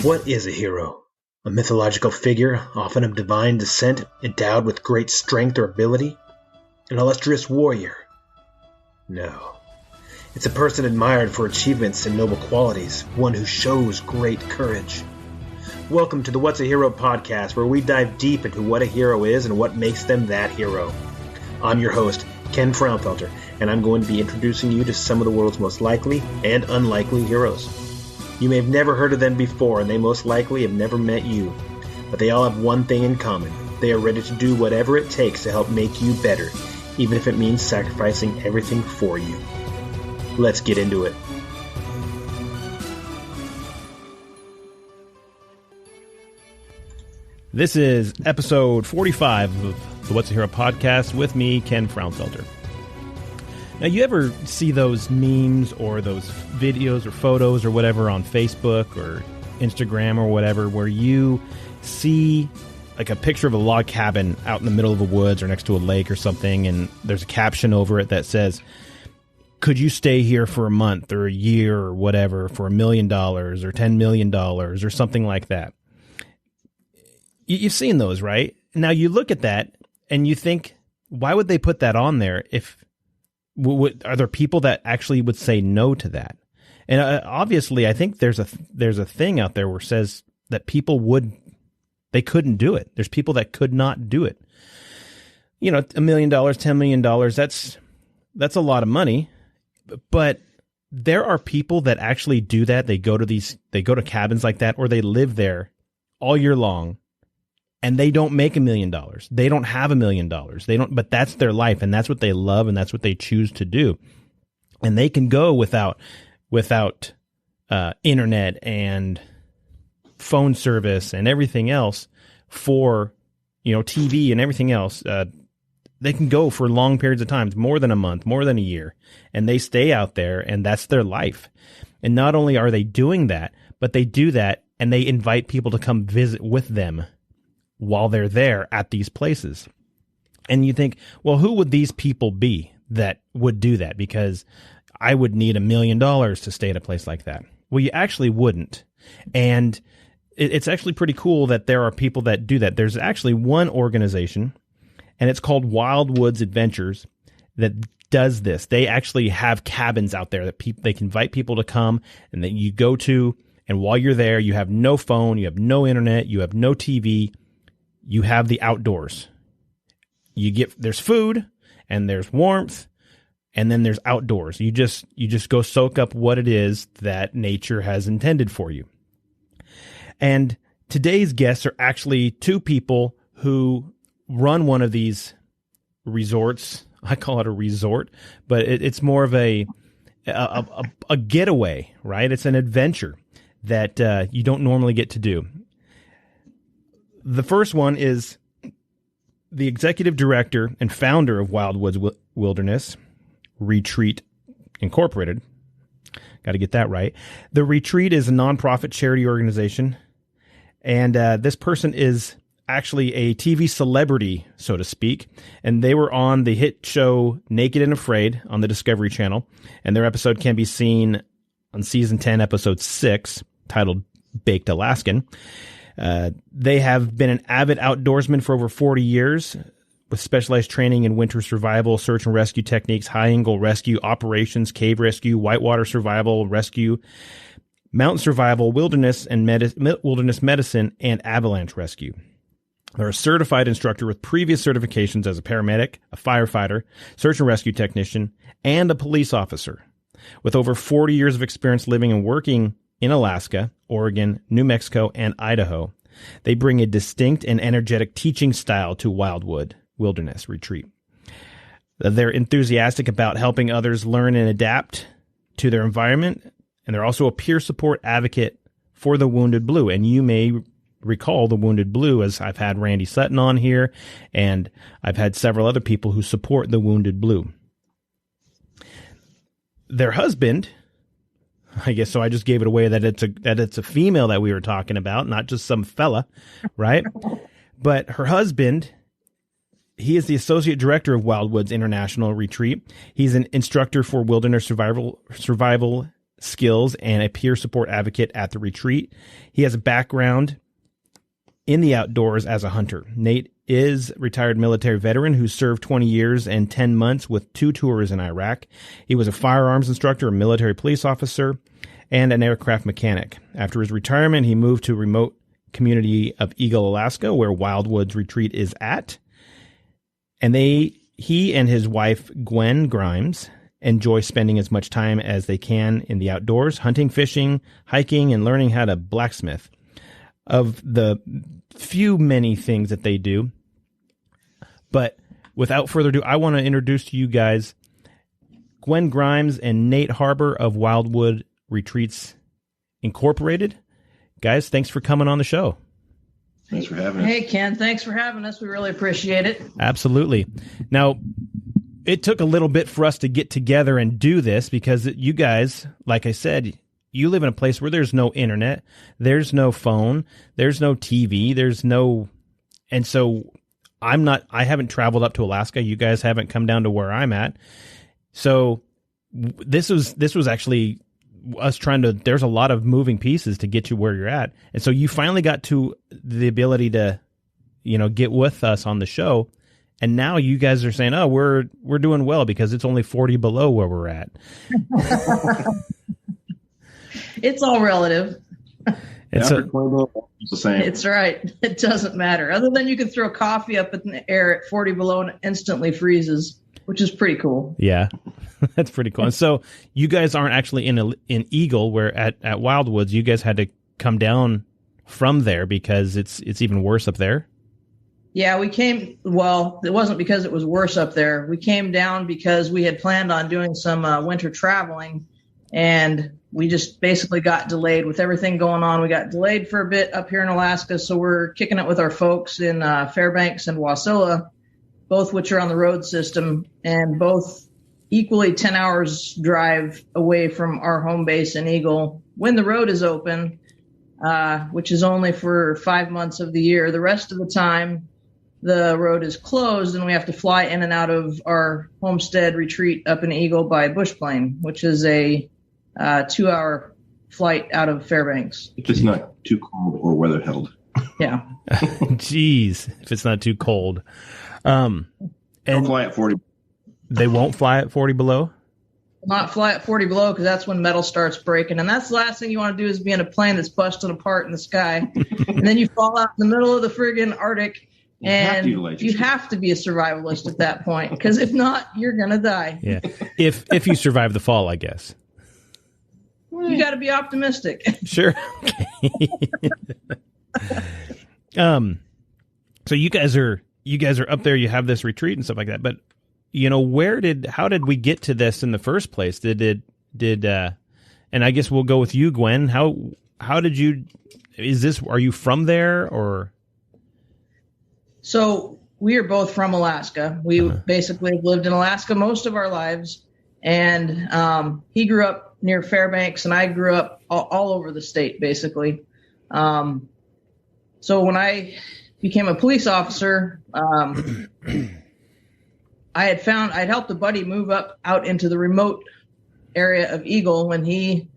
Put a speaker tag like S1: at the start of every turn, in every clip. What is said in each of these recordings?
S1: What is a hero? A mythological figure, often of divine descent, endowed with great strength or ability? An illustrious warrior? No. It's a person admired for achievements and noble qualities, one who shows great courage. Welcome to the What's a Hero podcast, where we dive deep into what a hero is and what makes them that hero. I'm your host, Ken Frownfelter, and I'm going to be introducing you to some of the world's most likely and unlikely heroes. You may have never heard of them before, and they most likely have never met you. But they all have one thing in common. They are ready to do whatever it takes to help make you better, even if it means sacrificing everything for you. Let's get into it.
S2: This is episode 45 of the What's a Hero podcast with me, Ken Frownfelter. Now, you ever see those memes or those videos or photos or whatever on Facebook or Instagram or whatever where you see like a picture of a log cabin out in the middle of the woods or next to a lake or something, and there's a caption over it that says, "Could you stay here for a month or a year or whatever for $1 million or $10 million or something like that?" You've seen those, right? Now you look at that and you think, why would they put that on there? If are there people that actually would say no to that? And obviously, I think there's a thing out there where it says that they couldn't do it. There's people that could not do it. You know, $1 million, $10 million, that's a lot of money. But there are people that actually do that. They go to cabins like that, or they live there all year long, and they don't make $1 million. They don't have $1 million. But that's their life, and that's what they love, and that's what they choose to do. And they can go without internet and phone service and everything else for, TV and everything else. They can go for long periods of time, more than a month, more than a year, and they stay out there, and that's their life. And not only are they doing that, but they do that, and they invite people to come visit with them while they're there at these places. And you think, well, who would these people be that would do that? Because I would need $1 million to stay at a place like that. Well, you actually wouldn't. And it's actually pretty cool that there are people that do that. There's actually one organization, and it's called Wildwood Adventures, that does this. They actually have cabins out there that they can invite people to come and that you go to. And while you're there, you have no phone, you have no internet, you have no TV. You have the outdoors. There's food and there's warmth, and then there's outdoors. You just go soak up what it is that nature has intended for you. And today's guests are actually two people who run one of these resorts. I call it a resort, but it's more of a getaway, right? It's an adventure that you don't normally get to do. The first one is the executive director and founder of Wildwood Wilderness Retreat Incorporated. Got to get that right. The Retreat is a nonprofit charity organization, and this person is actually a TV celebrity, so to speak, and they were on the hit show Naked and Afraid on the Discovery Channel, and their episode can be seen on season 10, episode 6, titled Baked Alaskan. They have been an avid outdoorsman for over 40 years with specialized training in winter survival, search and rescue techniques, high-angle rescue operations, cave rescue, whitewater survival, rescue, mountain survival, wilderness medicine, and avalanche rescue. They're a certified instructor with previous certifications as a paramedic, a firefighter, search and rescue technician, and a police officer. With over 40 years of experience living and working in Alaska, Oregon, New Mexico, and Idaho, they bring a distinct and energetic teaching style to Wildwood Wilderness Retreat. They're enthusiastic about helping others learn and adapt to their environment, and they're also a peer support advocate for the Wounded Blue. And you may recall the Wounded Blue, as I've had Randy Sutton on here, and I've had several other people who support the Wounded Blue. Their husband, I guess so I just gave it away that it's a female that we were talking about, not just some fella, right? But her husband, he is the associate director of Wildwood's International Retreat. He's an instructor for wilderness survival skills and a peer support advocate at the retreat. He has a background in the outdoors as a hunter. Nate is a retired military veteran who served 20 years and 10 months with 2 tours in Iraq. He was a firearms instructor, a military police officer, and an aircraft mechanic. After his retirement, he moved to a remote community of Eagle, Alaska, where Wildwood Retreat is at. And he and his wife, Gwen Grimes, enjoy spending as much time as they can in the outdoors, hunting, fishing, hiking, and learning how to blacksmith. Of the many things that they do. But without further ado, I want to introduce to you guys Gwen Grimes and Nate Harbour of Wildwood Retreats Incorporated. Guys, thanks for coming on the show.
S3: Thanks for having us.
S4: Hey, Ken, thanks for having us. We really appreciate it.
S2: Absolutely. Now, it took a little bit for us to get together and do this because you guys, like I said, you live in a place where there's no internet, there's no phone, there's no TV, and so I haven't traveled up to Alaska. You guys haven't come down to where I'm at. So this was actually us there's a lot of moving pieces to get you where you're at. And so you finally got to the ability to, get with us on the show. And now you guys are saying, oh, we're doing well because it's only 40 below where we're at.
S4: It's all relative.
S3: It's the same.
S4: It's right. It doesn't matter. Other than you can throw coffee up in the air at 40 below and it instantly freezes, which is pretty cool.
S2: Yeah, that's pretty cool. And so you guys aren't actually in Eagle, where at Wildwoods, you guys had to come down from there because it's even worse up there.
S4: Yeah, it wasn't because it was worse up there. We came down because we had planned on doing some winter traveling, and we just basically got delayed with everything going on. We got delayed for a bit up here in Alaska, so we're kicking it with our folks in Fairbanks and Wasilla, both which are on the road system, and both equally 10 hours drive away from our home base in Eagle when the road is open, which is only for 5 months of the year. The rest of the time, the road is closed, and we have to fly in and out of our homestead retreat up in Eagle by bush plane, which is a 2-hour flight out of Fairbanks.
S3: If it's not too cold or weather held.
S4: Yeah.
S2: Jeez, if it's not too cold.
S3: Don't fly at 40.
S2: They won't fly at 40 below?
S4: Not fly at 40 below because that's when metal starts breaking. And that's the last thing you want to do is be in a plane that's busting apart in the sky. And then you fall out in the middle of the friggin' Arctic. And you have to be a survivalist at that point, because if not, you're going to die.
S2: Yeah. If you survive the fall, I guess.
S4: You got to be optimistic.
S2: Sure. Okay. So you guys are up there, you have this retreat and stuff like that, but how did we get to this in the first place? And I guess we'll go with you, Gwen. How did you, are you from there or?
S4: So we are both from Alaska. We basically lived in Alaska most of our lives. And he grew up near Fairbanks, and I grew up all over the state, basically. So when I became a police officer, I'd helped a buddy move out into the remote area of Eagle when he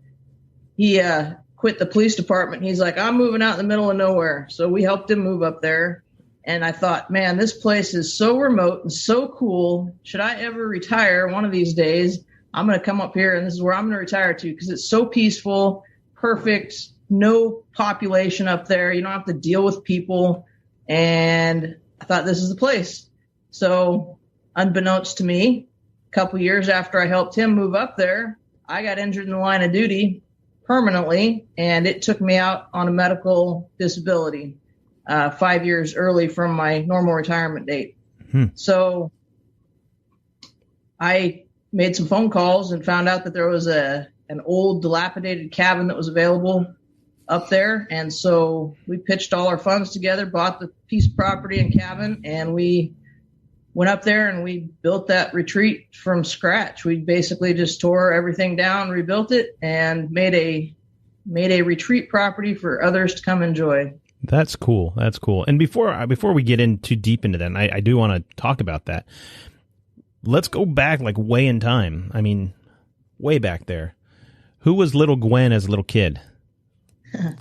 S4: quit the police department. He's like, I'm moving out in the middle of nowhere. So we helped him move up there. And I thought, man, this place is so remote and so cool. Should I ever retire one of these days, I'm going to come up here, and this is where I'm going to retire to, because it's so peaceful, perfect, no population up there. You don't have to deal with people. And I thought, this is the place. So unbeknownst to me, a couple years after I helped him move up there, I got injured in the line of duty permanently, and it took me out on a medical disability 5 years early from my normal retirement date. So I made some phone calls and found out that there was an old dilapidated cabin that was available up there. And so we pitched all our funds together, bought the piece of property and cabin, and we went up there and we built that retreat from scratch. We basically just tore everything down, rebuilt it, and made a retreat property for others to come enjoy.
S2: That's cool. That's cool. And before we get in too deep into that, and I do want to talk about that. Let's go back like way in time. I mean, way back there. Who was little Gwen as a little kid?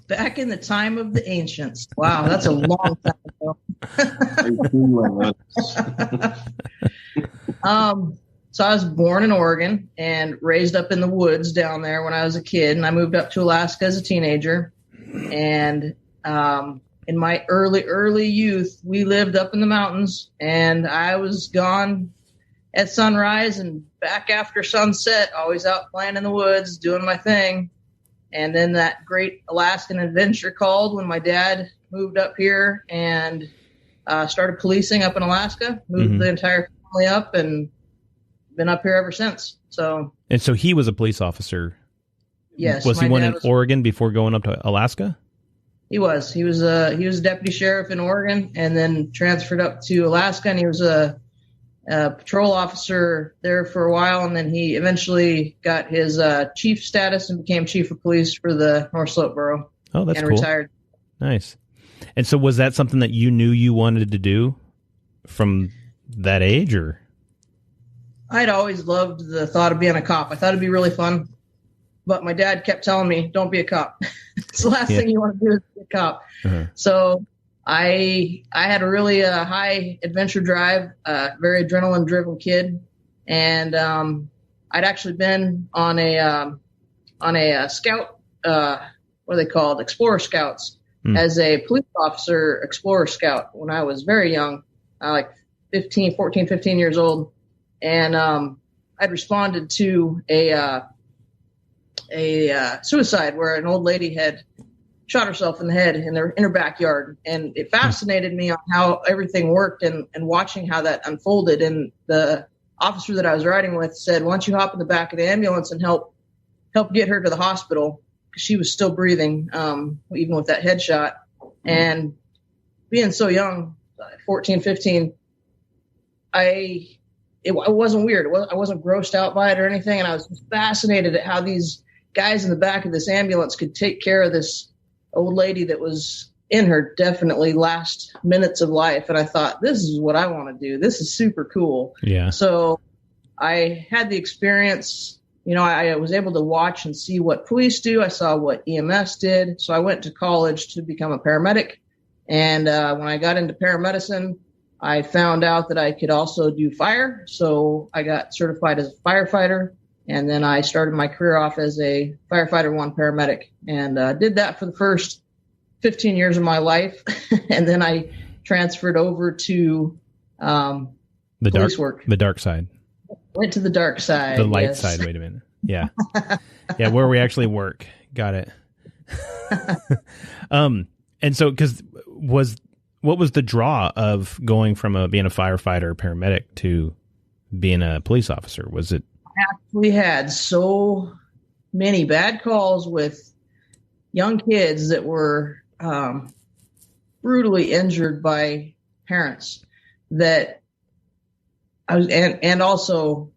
S4: Back in the time of the ancients. Wow, that's a long time ago. So I was born in Oregon and raised up in the woods down there when I was a kid, and I moved up to Alaska as a teenager. And in my early youth, we lived up in the mountains, and I was gone at sunrise and back after sunset, always out playing in the woods, doing my thing. And then that great Alaskan adventure called when my dad moved up here and started policing up in Alaska, moved the entire family up, and been up here ever since. So
S2: he was a police officer.
S4: Yes.
S2: Was he one in Oregon before going up to Alaska?
S4: He was. He was a deputy sheriff in Oregon and then transferred up to Alaska, and he was a patrol officer there for a while, and then he eventually got his chief status and became chief of police for the North Slope Borough.
S2: Oh, that's
S4: and
S2: cool.
S4: Retired.
S2: Nice. And so was that something that you knew you wanted to do from that age, or?
S4: I'd always loved the thought of being a cop. I thought it'd be really fun, but my dad kept telling me, don't be a cop. It's the last thing you want to do is be a cop. Uh-huh. So I had a really high adventure drive, very adrenaline driven kid. And I'd actually been on a scout, what are they called? Explorer Scouts, as a police officer, Explorer Scout, when I was very young, like 14, 15 years old. And I'd responded to a suicide where an old lady had shot herself in the head in her backyard. And it fascinated me on how everything worked and watching how that unfolded. And the officer that I was riding with said, why don't you hop in the back of the ambulance and help get her to the hospital, because she was still breathing, even with that headshot. And being so young, 14, 15, it wasn't weird. I wasn't grossed out by it or anything. And I was fascinated at how these guys in the back of this ambulance could take care of this old lady that was in her definitely last minutes of life. And I thought, this is what I want to do. This is super cool.
S2: Yeah.
S4: So I had the experience, I was able to watch and see what police do. I saw what EMS did. So I went to college to become a paramedic. And when I got into paramedicine, I found out that I could also do fire. So I got certified as a firefighter. And then I started my career off as a firefighter 1 paramedic, and did that for the first 15 years of my life. And then I transferred over to police work.
S2: The dark side.
S4: Went to the dark side.
S2: The light side. Wait a minute. Yeah. Yeah, where we actually work. Got it. And so, what was the draw of going from being a firefighter or paramedic to being a police officer? Was it?
S4: We had so many bad calls with young kids that were brutally injured by parents that I was, and also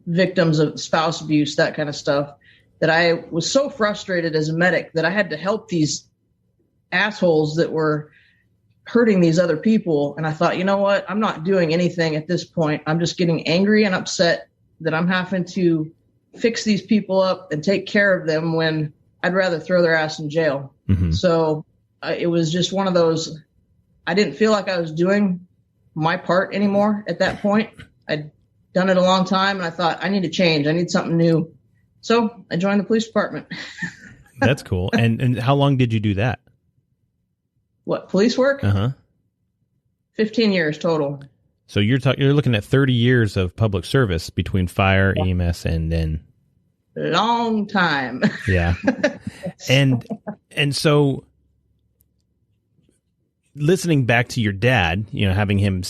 S4: victims of spouse abuse, that kind of stuff, that I was so frustrated as a medic that I had to help these assholes that were hurting these other people. And I thought, you know what? I'm not doing anything at this point. I'm just getting angry and upset that I'm having to fix these people up and take care of them when I'd rather throw their ass in jail. Mm-hmm. So it was just one of those, I didn't feel like I was doing my part anymore at that point. I'd done it a long time, and I thought, I need to change. I need something new. So I joined the police department.
S2: That's cool. And how long did you do that?
S4: What, police work? 15 years total.
S2: So you're looking at 30 years of public service between fire, EMS, and then
S4: long time.
S2: Yeah. And so listening back to your dad, having him,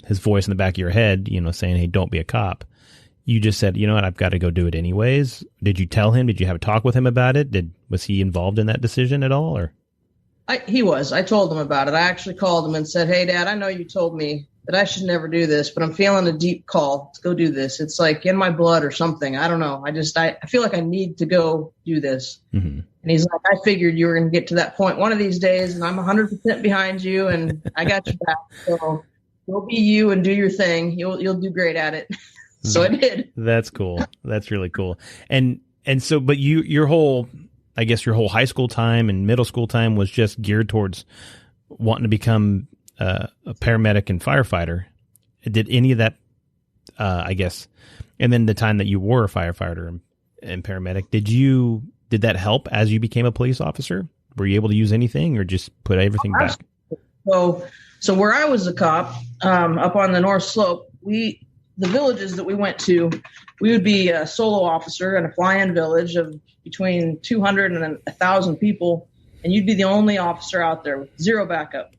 S2: his voice in the back of your head, saying, hey, don't be a cop. You just said, you know what, I've got to go do it anyways. Did you tell him? Did you have a talk with him about it? Was he involved in that decision at all? Or
S4: he was. I told him about it. I actually called him and said, hey, Dad, I know you told me that I should never do this, but I'm feeling a deep call to go do this. It's like in my blood or something. I don't know. I feel like I need to go do this. Mm-hmm. And he's like, I figured you were going to get to that point one of these days, and I'm 100% behind you, and I got your back. So go be you and do your thing. You'll do great at it. So I did.
S2: That's cool. That's really cool. And And so, but your whole high school time and middle school time was just geared towards wanting to become a paramedic and firefighter. Did any of that, I guess, and then the time that you were a firefighter and paramedic, did that help as you became a police officer? Were you able to use anything or just put everything back?
S4: So where I was a cop, up on the North Slope, the villages that we went to, we would be a solo officer in a fly-in village of between 200 and 1,000 people, and you'd be the only officer out there with zero backup.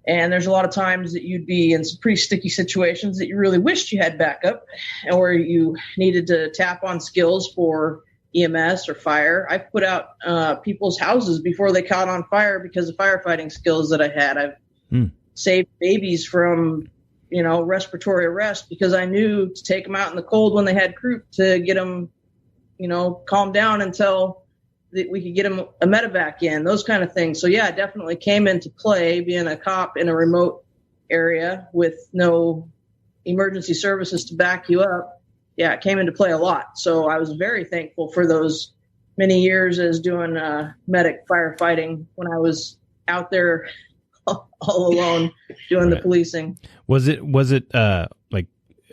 S4: And there's a lot of times that you'd be in some pretty sticky situations that you really wished you had backup, or you needed to tap on skills for EMS or fire. I put out people's houses before they caught on fire because of firefighting skills that I had. I've saved babies from, respiratory arrest because I knew to take them out in the cold when they had croup to get them, calmed down until we could get them a medevac in, those kind of things. So yeah, it definitely came into play being a cop in a remote area with no emergency services to back you up. Yeah, it came into play a lot. So I was very thankful for those many years as doing medic firefighting when I was out there all alone doing the policing. Was it
S2: like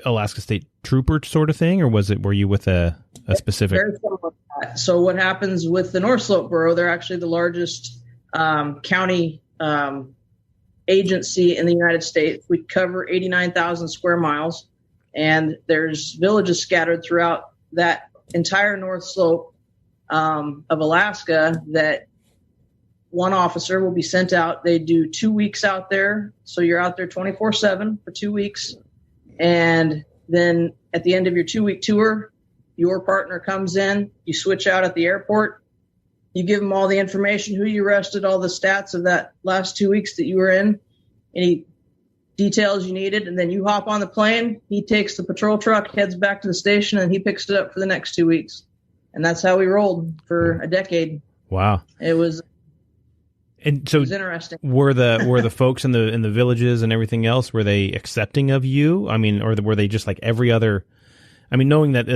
S2: Alaska State Trooper sort of thing, or were you with a specific?
S4: Very similar to that. So what happens with the North Slope Borough? They're actually the largest county agency in the United States. We cover 89,000 square miles. And there's villages scattered throughout that entire North Slope of Alaska that one officer will be sent out. They do 2 weeks out there. So you're out there 24/7 for 2 weeks. And then at the end of your 2-week tour, your partner comes in, you switch out at the airport, you give him all the information, who you arrested, all the stats of that last 2 weeks that you were in, any details you needed, and then you hop on the plane, he takes the patrol truck, heads back to the station, and he picks it up for the next 2 weeks. And that's how we rolled for a decade.
S2: Wow.
S4: It was interesting. Were
S2: the folks in the villages and everything else, were they accepting of you? I mean, or were they just like every other, I mean, knowing that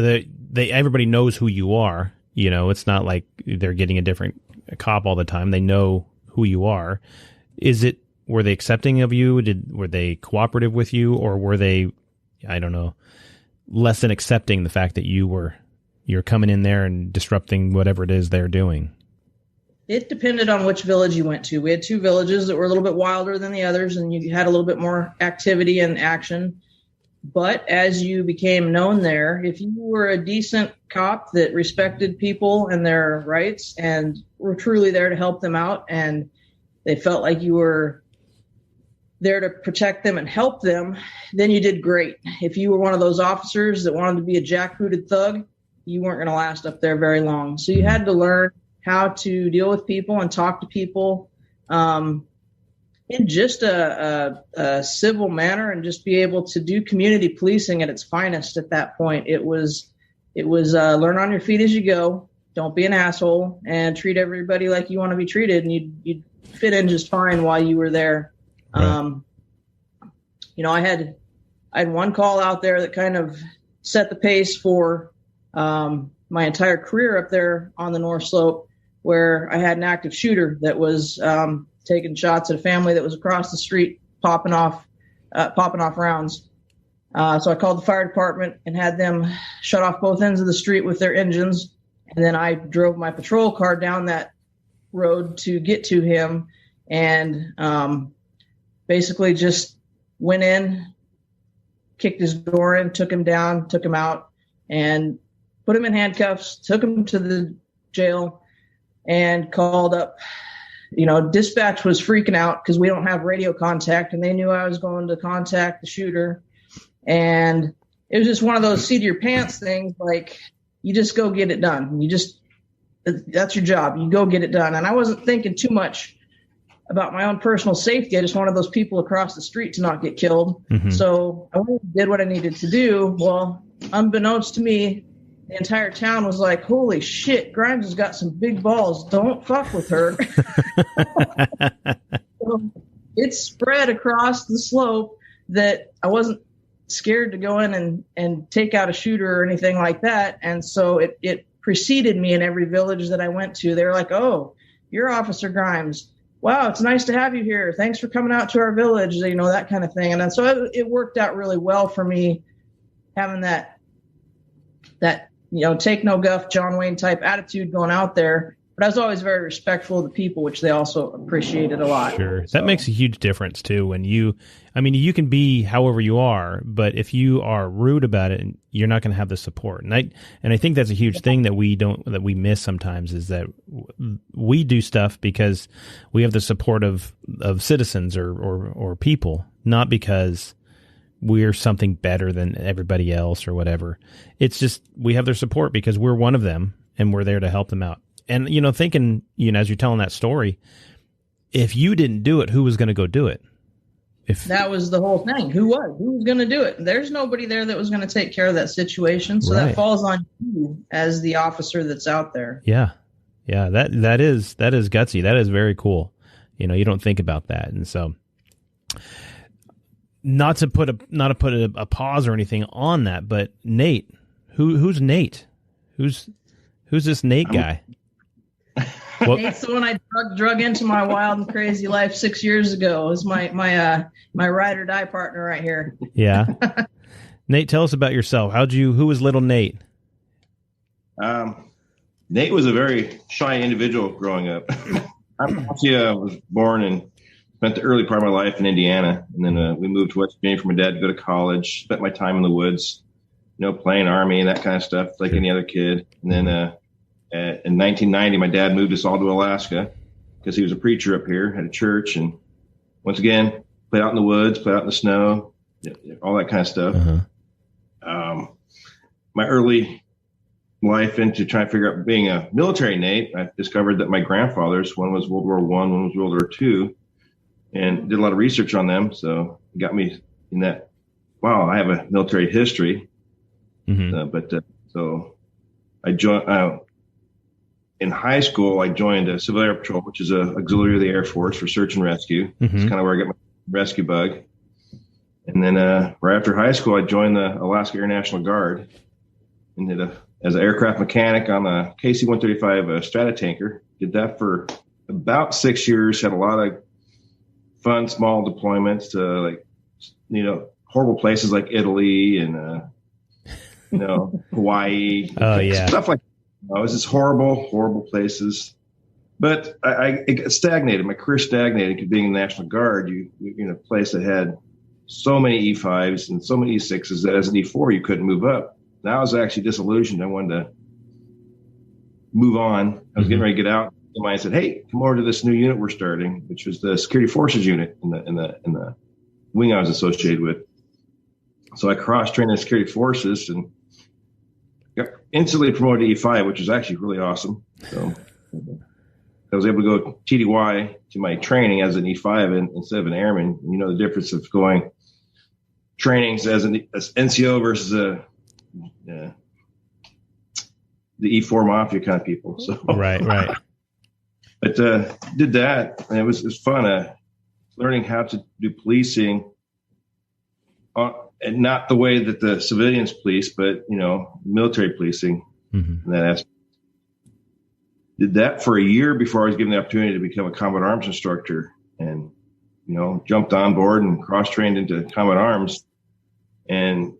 S2: everybody knows who you are, it's not like they're getting a different cop all the time. They know who you are. Were they accepting of you? Were they cooperative with you, or were they, I don't know, less than accepting the fact that you're coming in there and disrupting whatever it is they're doing?
S4: It depended on which village you went to. We had 2 villages that were a little bit wilder than the others, and you had a little bit more activity and action. But as you became known there, if you were a decent cop that respected people and their rights and were truly there to help them out, and they felt like you were there to protect them and help them, then you did great. If you were one of those officers that wanted to be a jackbooted thug, you weren't going to last up there very long. So you had to learn how to deal with people and talk to people in just a civil manner, and just be able to do community policing at its finest at that point. It was learn on your feet as you go. Don't be an asshole, and treat everybody like you want to be treated, and you'd fit in just fine while you were there. Right. I had one call out there that kind of set the pace for my entire career up there on the North Slope, where I had an active shooter that was taking shots at a family that was across the street, popping off rounds. So I called the fire department and had them shut off both ends of the street with their engines, and then I drove my patrol car down that road to get to him, and basically just went in, kicked his door in, took him down, took him out, and put him in handcuffs, took him to the jail, and called up. Dispatch was freaking out because we don't have radio contact, and they knew I was going to contact the shooter. And it was just one of those seat of your pants things, like, you just go get it done. That's your job. You go get it done. And I wasn't thinking too much about my own personal safety. I just wanted those people across the street to not get killed. Mm-hmm. So I went and did what I needed to do. Well, unbeknownst to me, the entire town was like, holy shit, Grimes has got some big balls. Don't fuck with her. So it spread across the slope that I wasn't scared to go in and take out a shooter or anything like that. And so it preceded me in every village that I went to. They were like, "Oh, you're Officer Grimes. Wow, it's nice to have you here. Thanks for coming out to our village," that kind of thing. And then, so it worked out really well for me having that take no guff, John Wayne type attitude going out there. But I was always very respectful of the people, which they also appreciated a lot.
S2: Sure. That makes a huge difference too. When you can be however you are, but if you are rude about it, you're not going to have the support. And I think that's a huge thing that we miss sometimes, is that we do stuff because we have the support of citizens or people, not because we're something better than everybody else or whatever. It's just, we have their support because we're one of them and we're there to help them out. And, thinking, as you're telling that story, if you didn't do it, who was going to go do it? If that
S4: was the whole thing. Who was going to do it? There's nobody there that was going to take care of that situation. So that falls on you as the officer that's out there.
S2: Yeah. Yeah. That is gutsy. That is very cool. You don't think about that. And so, not to put a pause or anything on that, but Nate, who's Nate? Who's this Nate guy?
S4: Nate's the one I drug into my wild and crazy life 6 years ago. It was my ride or die partner right here.
S2: Yeah. Nate, tell us about yourself. Who was little Nate?
S3: Nate was a very shy individual growing up. I was born and spent the early part of my life in Indiana. And then we moved to West Virginia for my dad to go to college, spent my time in the woods, playing Army and that kind of stuff like any other kid. And then in 1990, my dad moved us all to Alaska because he was a preacher up here, had a church. And once again, played out in the woods, played out in the snow, all that kind of stuff. Uh-huh. My early life into trying to figure out being a military Nate, I discovered that my grandfathers, one was World War I, one was World War II, and did a lot of research on them. So it got me in that, wow, I have a military history. Mm-hmm. So I joined, in high school, I joined a Civil Air Patrol, which is an auxiliary of the Air Force for search and rescue. Mm-hmm. It's kind of where I got my rescue bug. And then right after high school, I joined the Alaska Air National Guard and did as an aircraft mechanic on the KC-135 strata tanker. Did that for about 6 years. Had a lot of fun, small deployments to horrible places like Italy and Hawaii.
S2: Oh yeah,
S3: stuff like. It was just horrible places. But it got stagnated. My career stagnated because being in the National Guard, you're in a place that had so many E5s and so many E6s that as an E4 you couldn't move up. Now I was actually disillusioned. I wanted to move on. I was getting ready to get out. And I said, "Hey, come over to this new unit we're starting," which was the Security Forces unit in the wing I was associated with. So I cross-trained in Security Forces and got instantly promoted to E5, which was actually really awesome. So I was able to go TDY to my training as an E5 instead of an airman. The difference of going trainings as NCO versus the E4 mafia kind of people. So
S2: right.
S3: But did that, and it was fun. Learning how to do policing. And not the way that the civilians police, but, military policing. Mm-hmm. And that did that for a year before I was given the opportunity to become a combat arms instructor and, jumped on board and cross-trained into combat arms. And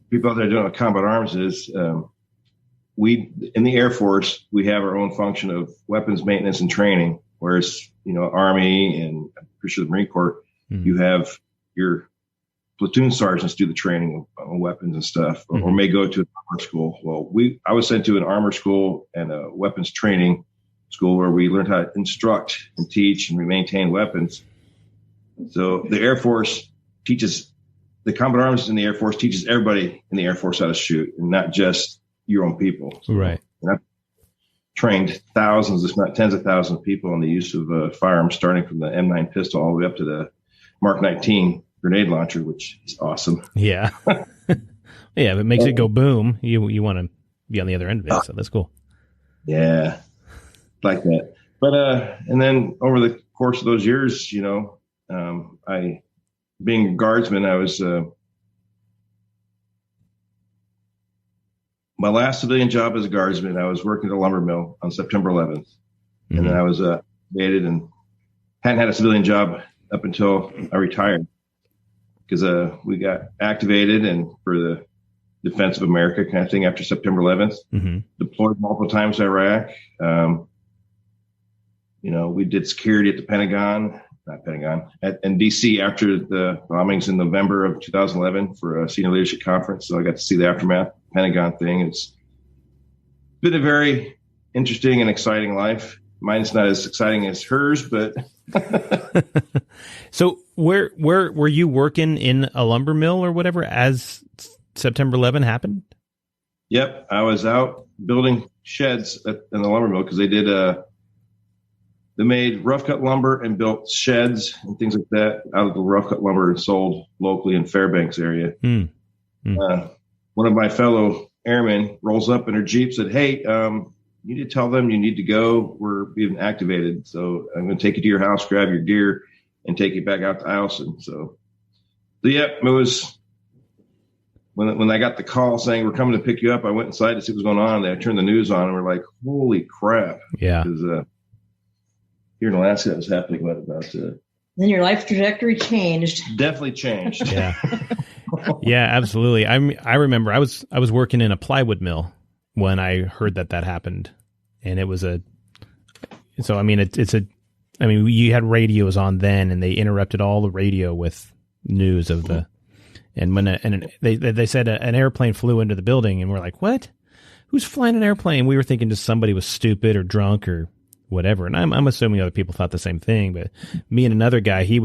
S3: people out there doing what combat arms is, in the Air Force, we have our own function of weapons maintenance and training, whereas, Army and I'm pretty sure the Marine Corps, you have your platoon sergeants do the training on weapons and stuff, or may go to an armor school. Well, I was sent to an armor school and a weapons training school where we learned how to instruct and teach and maintain weapons. So the Air Force teaches, the combat arms in the Air Force teaches everybody in the Air Force how to shoot, and not just your own people. So,
S2: right.
S3: I've trained thousands, if not tens of thousands of people on the use of firearms, starting from the M9 pistol all the way up to the Mark 19 grenade launcher, which is awesome.
S2: Yeah. Yeah, if it makes it go boom, you want to be on the other end of it, so that's cool.
S3: Yeah, like that. But and then over the course of those years, I, being a guardsman, I was my last civilian job as a guardsman, I was working at a lumber mill on September 11th. Mm-hmm. And then I was activated and hadn't had a civilian job up until I retired, because we got activated and for the defense of America kind of thing after September 11th. Mm-hmm. Deployed multiple times to Iraq. We did security at the in D.C. after the bombings in November of 2011 for a senior leadership conference. So I got to see the aftermath Pentagon thing. It's been a very interesting and exciting life. Mine's not as exciting as hers, but.
S2: So where were you working in a lumber mill or whatever as September 11 happened?
S3: Yep. I was out building sheds in the lumber mill because they made rough cut lumber and built sheds and things like that out of the rough cut lumber sold locally in Fairbanks area. One of my fellow airmen rolls up in her Jeep, said, "Hey, you need to tell them you need to go. We're being activated. So I'm going to take you to your house, grab your gear, and take you back out to Eielson." So yeah, it was when I got the call saying we're coming to pick you up, I went inside to see what was going on. And I turned the news on and we're like, holy crap.
S2: Yeah.
S3: Because here in Alaska, that was happening about
S4: then your life trajectory changed.
S3: Definitely changed.
S2: Yeah. Yeah, absolutely. I remember I was working in a plywood mill when I heard that happened, and it was you had radios on then, and they interrupted all the radio with news of the, and when they said an airplane flew into the building, and we're like, what? Who's flying an airplane? We were thinking just somebody was stupid or drunk or whatever, and I'm assuming other people thought the same thing. But me and another guy, he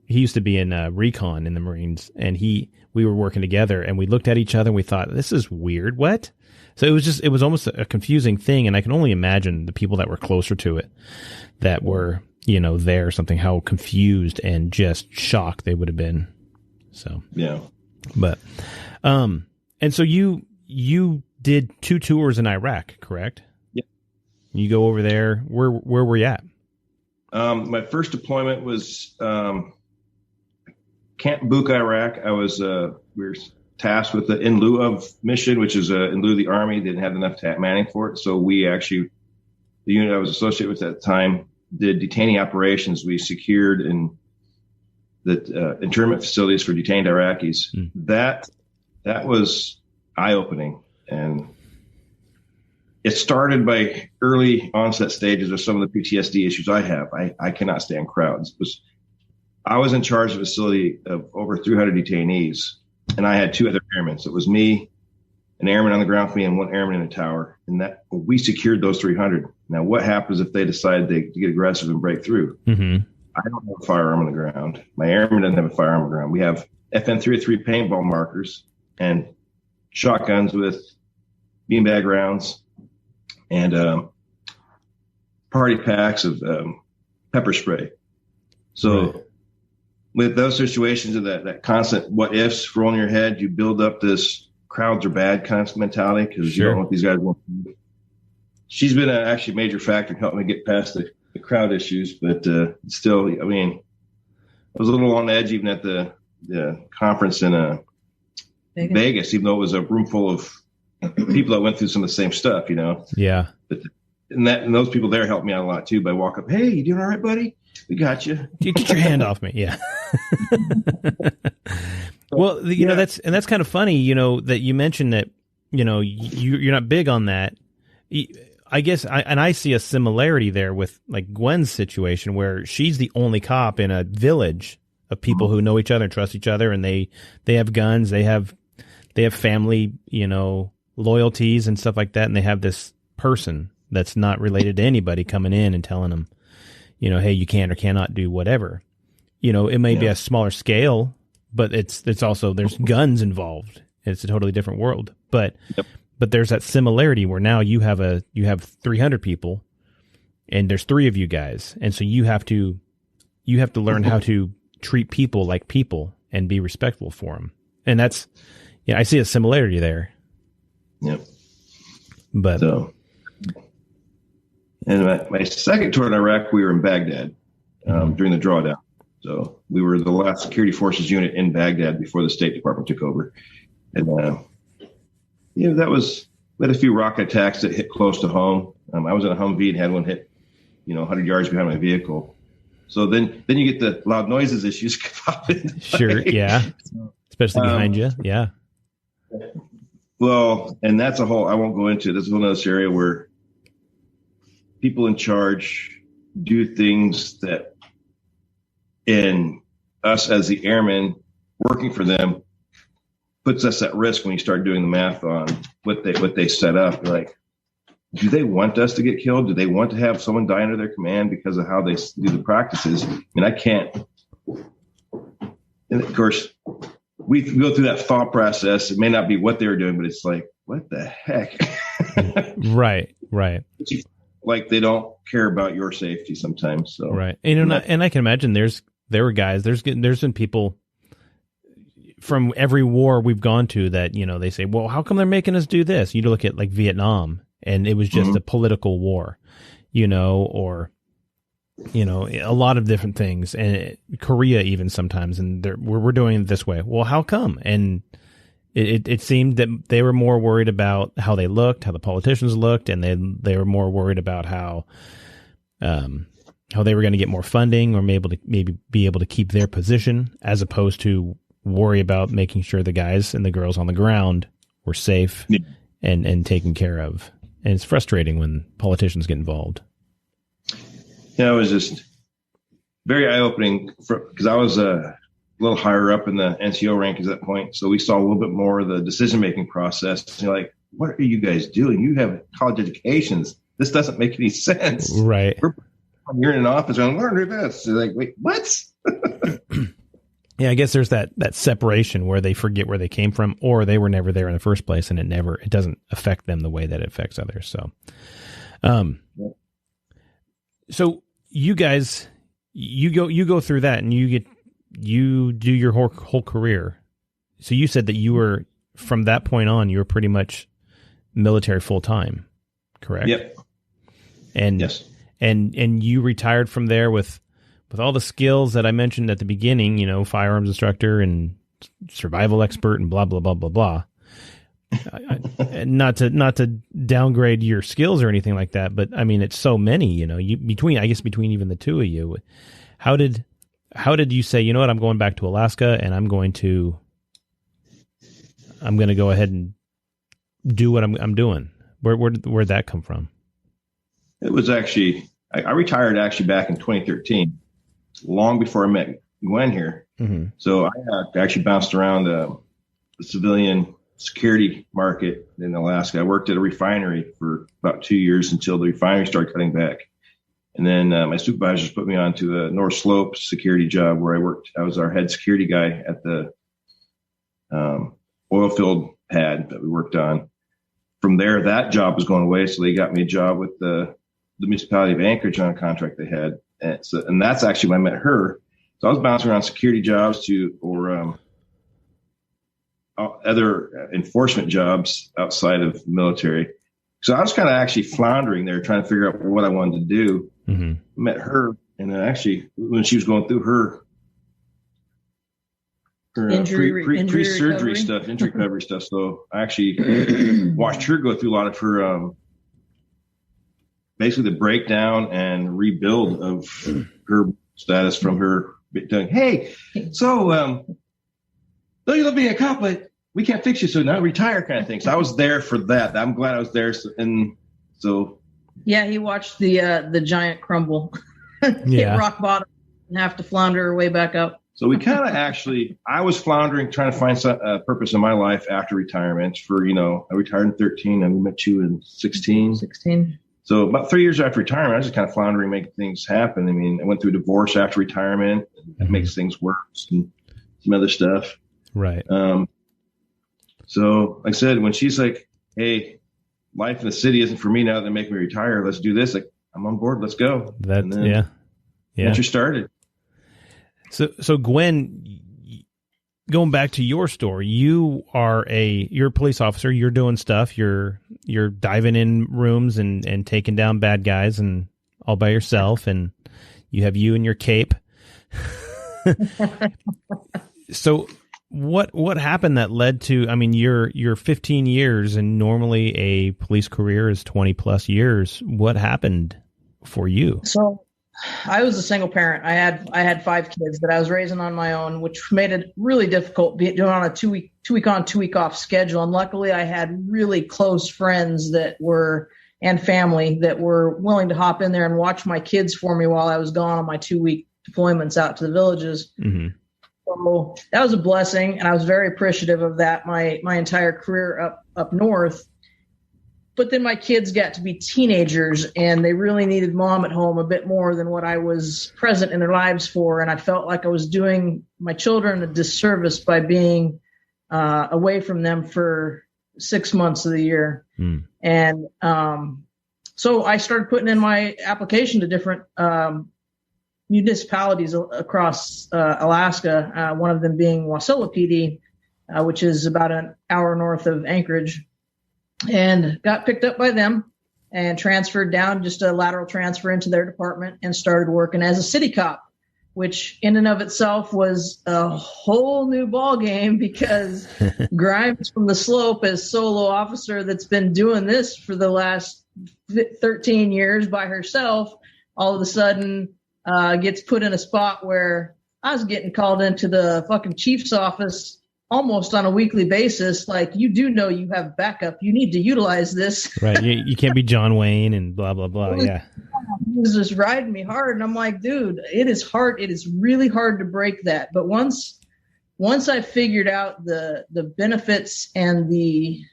S2: used to be in recon in the Marines, and we were working together, and we looked at each other and we thought, this is weird. What? So it was almost a confusing thing. And I can only imagine the people that were closer to it, that were, there or something, how confused and just shocked they would have been. So,
S3: yeah.
S2: But, and so you did 2 tours in Iraq, correct?
S3: Yeah. You
S2: go over there. Where were you at?
S3: My first deployment was, Camp Bucca, Iraq. I was, we were tasked with the in lieu of mission, which is in lieu of the Army. They didn't have enough manning for it. So we actually, the unit I was associated with at the time, did detainee operations. We secured the internment facilities for detained Iraqis. That was eye-opening. And it started by early onset stages of some of the PTSD issues I have. I cannot stand crowds. I was in charge of a facility of over 300 detainees, and I had 2 other airmen. So it was me, an airman on the ground for me, and 1 airman in the tower. And that we secured those 300. Now, what happens if they decide to get aggressive and break through? Mm-hmm. I don't have a firearm on the ground. My airman doesn't have a firearm on the ground. We have FN 303 paintball markers and shotguns with beanbag rounds and party packs of pepper spray. So right. With those situations and that constant what ifs roll in your head, you build up this crowds are bad kind of mentality because you don't know what these guys want to do. She's been actually a major factor in helping me get past the crowd issues, but still, I mean, I was a little on edge even at the conference in Vegas, even though it was a room full of people that went through some of the same stuff,
S2: Yeah.
S3: But and those people there helped me out a lot too by walking up, hey, you doing all right, buddy? We got you.
S2: Get your hand off me. Yeah. Well, that's kind of funny, that you mentioned that, you're not big on that. I guess I see a similarity there with like Gwen's situation where she's the only cop in a village of people who know each other and trust each other, and they have guns, they have family, loyalties and stuff like that, and they have this person that's not related to anybody coming in and telling them, hey, you can or cannot do whatever. It may be a smaller scale, but it's also there's guns involved. It's a totally different world, but there's that similarity where now you have 300 people, and there's 3 of you guys, and so you have to learn how to treat people like people and be respectful for them, and that's I see a similarity there.
S3: Yep.
S2: But
S3: and my second tour in Iraq, we were in Baghdad during the drawdown. So we were the last security forces unit in Baghdad before the State Department took over. And, that was We had a few rocket attacks that hit close to home. I was in a Humvee and had one hit, 100 yards behind my vehicle. So then you get the loud noises issues.
S2: Sure, yeah. Especially behind you, yeah.
S3: Well, and that's I won't go into it. This is another area where people in charge do things that, in us as the airmen working for them, puts us at risk when you start doing the math on what they set up. You're like, do they want us to get killed? Do they want to have someone die under their command because of how they do the practices? I mean, I can't. And of course, we go through that thought process. It may not be what they were doing, but it's like, what the heck?
S2: Right.
S3: Like they don't care about your safety sometimes. So
S2: right, and I can imagine there's been people from every war we've gone to that they say, well, how come they're making us do this? You look at like Vietnam, and it was just a political war, or a lot of different things, and Korea even sometimes, and we're doing it this way. Well, how come? And it seemed that they were more worried about how they looked, how the politicians looked, and they were more worried about how they were going to get more funding or maybe be able to keep their position, as opposed to worry about making sure the guys and the girls on the ground were safe and taken care of. And it's frustrating when politicians get involved.
S3: Yeah, it was just very eye-opening because I was a little higher up in the NCO rank at that point. So we saw a little bit more of the decision-making process. You're like, what are you guys doing? You have college educations. This doesn't make any sense.
S2: Right.
S3: You're in an office and learn this. You're like, wait, what?
S2: Yeah, I guess there's that separation where they forget where they came from, or they were never there in the first place, and it doesn't affect them the way that it affects others. So, so you guys, you go through that, and you do your whole career. So you said that you were, from that point on, you were pretty much military full time, correct?
S3: Yep.
S2: And
S3: yes.
S2: And you retired from there with all the skills that I mentioned at the beginning, firearms instructor and survival expert and blah, blah, blah, blah, blah. Not to downgrade your skills or anything like that, but I mean, it's so many, between even the two of you, how did you say, you know what, I'm going back to Alaska and I'm going to go ahead and do what I'm doing? Where'd that come from?
S3: It was actually, I retired actually back in 2013, long before I met Gwen here.
S2: Mm-hmm.
S3: So I actually bounced around the civilian security market in Alaska. I worked at a refinery for about 2 years until the refinery started cutting back. And then my supervisors put me onto the North Slope security job where I worked. I was our head security guy at the oil field pad that we worked on. From there, that job was going away, so they got me a job with the municipality of Anchorage on a contract they had. And that's actually when I met her. So I was bouncing around security jobs or other enforcement jobs outside of the military. So I was kind of actually floundering there, trying to figure out what I wanted to do.
S2: Mm-hmm.
S3: Met her, and actually when she was going through her
S4: injury
S3: pre-surgery stuff, injury recovery stuff. So I actually watched her go through a lot of her, basically the breakdown and rebuild of her status from her doing, hey, so though you love being a cop, but we can't fix you, so now retire kind of thing. So I was there for that. I'm glad I was there. So
S4: yeah, he watched the giant crumble, hit rock bottom, and have to flounder her way back up.
S3: So we kind of I was floundering, trying to find some purpose in my life after retirement. I retired in 13, and we met you in 16.
S4: 16.
S3: So about 3 years after retirement, I was just kind of floundering, making things happen. I mean, I went through divorce after retirement. That makes things worse and some other stuff.
S2: Right.
S3: So like I said, when she's like, hey, life in the city isn't for me now, they make me retire. Let's do this. Like, I'm on board. Let's go.
S2: That's
S3: Once you started.
S2: So Gwen, going back to your story, you're a police officer. You're doing stuff. You're diving in rooms and taking down bad guys and all by yourself. And you have you and your cape. So What happened that led to, I mean, you're 15 years and normally a police career is 20 plus years. What happened for you?
S4: So I was a single parent. I had 5 kids that I was raising on my own, which made it really difficult doing on a 2 week on, 2 week off schedule. And luckily I had really close friends and family that were willing to hop in there and watch my kids for me while I was gone on my 2 week deployments out to the villages. Mm-hmm. So that was a blessing, and I was very appreciative of that my entire career up north. But then my kids got to be teenagers, and they really needed mom at home a bit more than what I was present in their lives for. And I felt like I was doing my children a disservice by being away from them for 6 months of the year. And so I started putting in my application to different municipalities across Alaska, one of them being Wasilla PD, which is about an hour north of Anchorage, and got picked up by them and transferred down, just a lateral transfer into their department, and started working as a city cop, which in and of itself was a whole new ball game because Grimes from the Slope, as solo officer that's been doing this for the last 13 years by herself, all of a sudden gets put in a spot where I was getting called into the fucking chief's office almost on a weekly basis. Like, you do know you have backup. You need to utilize this.
S2: Right. You can't be John Wayne and blah, blah, blah. Yeah.
S4: He was just riding me hard. And I'm like, dude, it is hard. It is really hard to break that. But once I figured out the benefits and the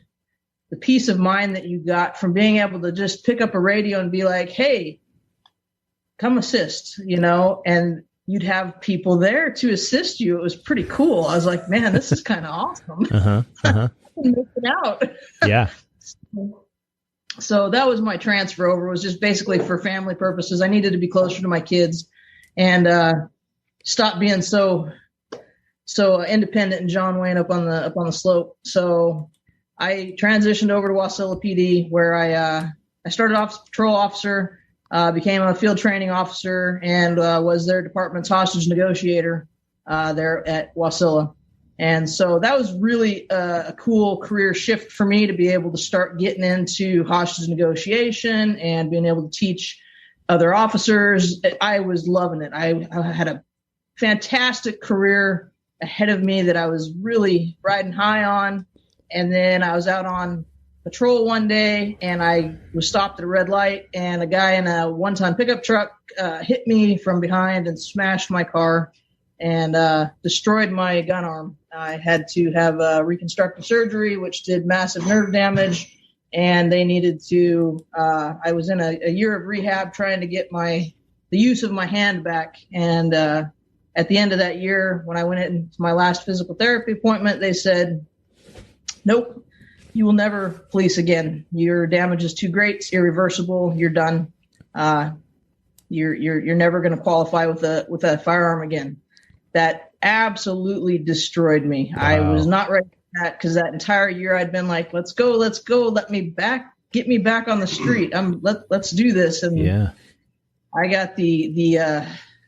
S4: peace of mind that you got from being able to just pick up a radio and be like, hey, come assist, and you'd have people there to assist you. It was pretty cool. I was like, man, this is kind of awesome. I can make it out.
S2: Yeah.
S4: So that was my transfer over. It was just basically for family purposes. I needed to be closer to my kids and stop being so independent and John Wayne up on the slope. So I transitioned over to Wasilla PD, where I started off as a patrol officer, became a field training officer, and was their department's hostage negotiator there at Wasilla. And so that was really a cool career shift for me to be able to start getting into hostage negotiation and being able to teach other officers. I was loving it. I had a fantastic career ahead of me that I was really riding high on. And then I was out on patrol one day, and I was stopped at a red light, and a guy in a 1-ton pickup truck hit me from behind and smashed my car and destroyed my gun arm. I had to have reconstructive surgery, which did massive nerve damage, and they needed to I was in a year of rehab trying to get the use of my hand back. And at the end of that year, when I went into my last physical therapy appointment, they said, nope, you will never police again. Your damage is too great. It's irreversible. You're done. You're never going to qualify with a firearm again. That absolutely destroyed me. Wow. I was not ready for that, because that entire year I'd been like, let's go. Get me back on the street. Let's do this. And
S2: yeah,
S4: I got the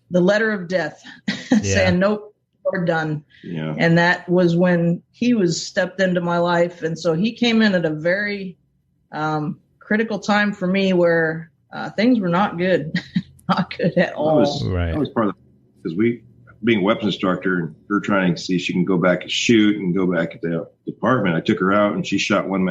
S4: letter of death saying, nope, we're done.
S3: Yeah.
S4: And that was when he was stepped into my life. And so he came in at a very critical time for me where things were not good, not good at all.
S3: I was part of it, because being a weapons instructor, her trying to see if she can go back and shoot and go back at the department. I took her out, and she shot one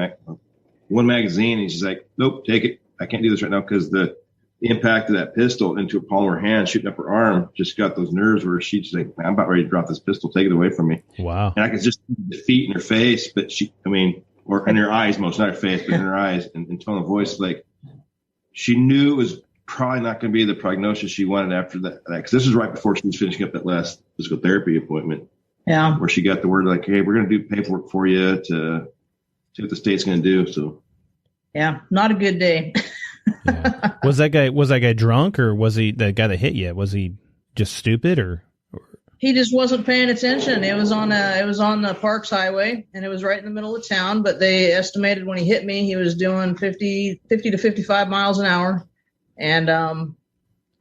S3: magazine, and she's like, nope, take it. I can't do this right now, because the impact of that pistol into a palm of her hand, shooting up her arm, just got those nerves where she's like, I'm about ready to drop this pistol, take it away from me.
S2: Wow.
S3: And I could just see the defeat in her face, but or in her eyes, most, not her face, but in her eyes, and tone of voice, like she knew it was probably not going to be the prognosis she wanted after that. Because this was right before she was finishing up that last physical therapy appointment.
S4: Yeah.
S3: Where she got the word like, hey, we're going to do paperwork for you to see what the state's going to do. So.
S4: Yeah, not a good day.
S2: Yeah. Was that guy drunk, or was he the guy that hit you? Was he just stupid, or?
S4: He just wasn't paying attention. It was on the Parks Highway, and it was right in the middle of town. But they estimated when he hit me, he was doing 50 to 55 miles an hour, and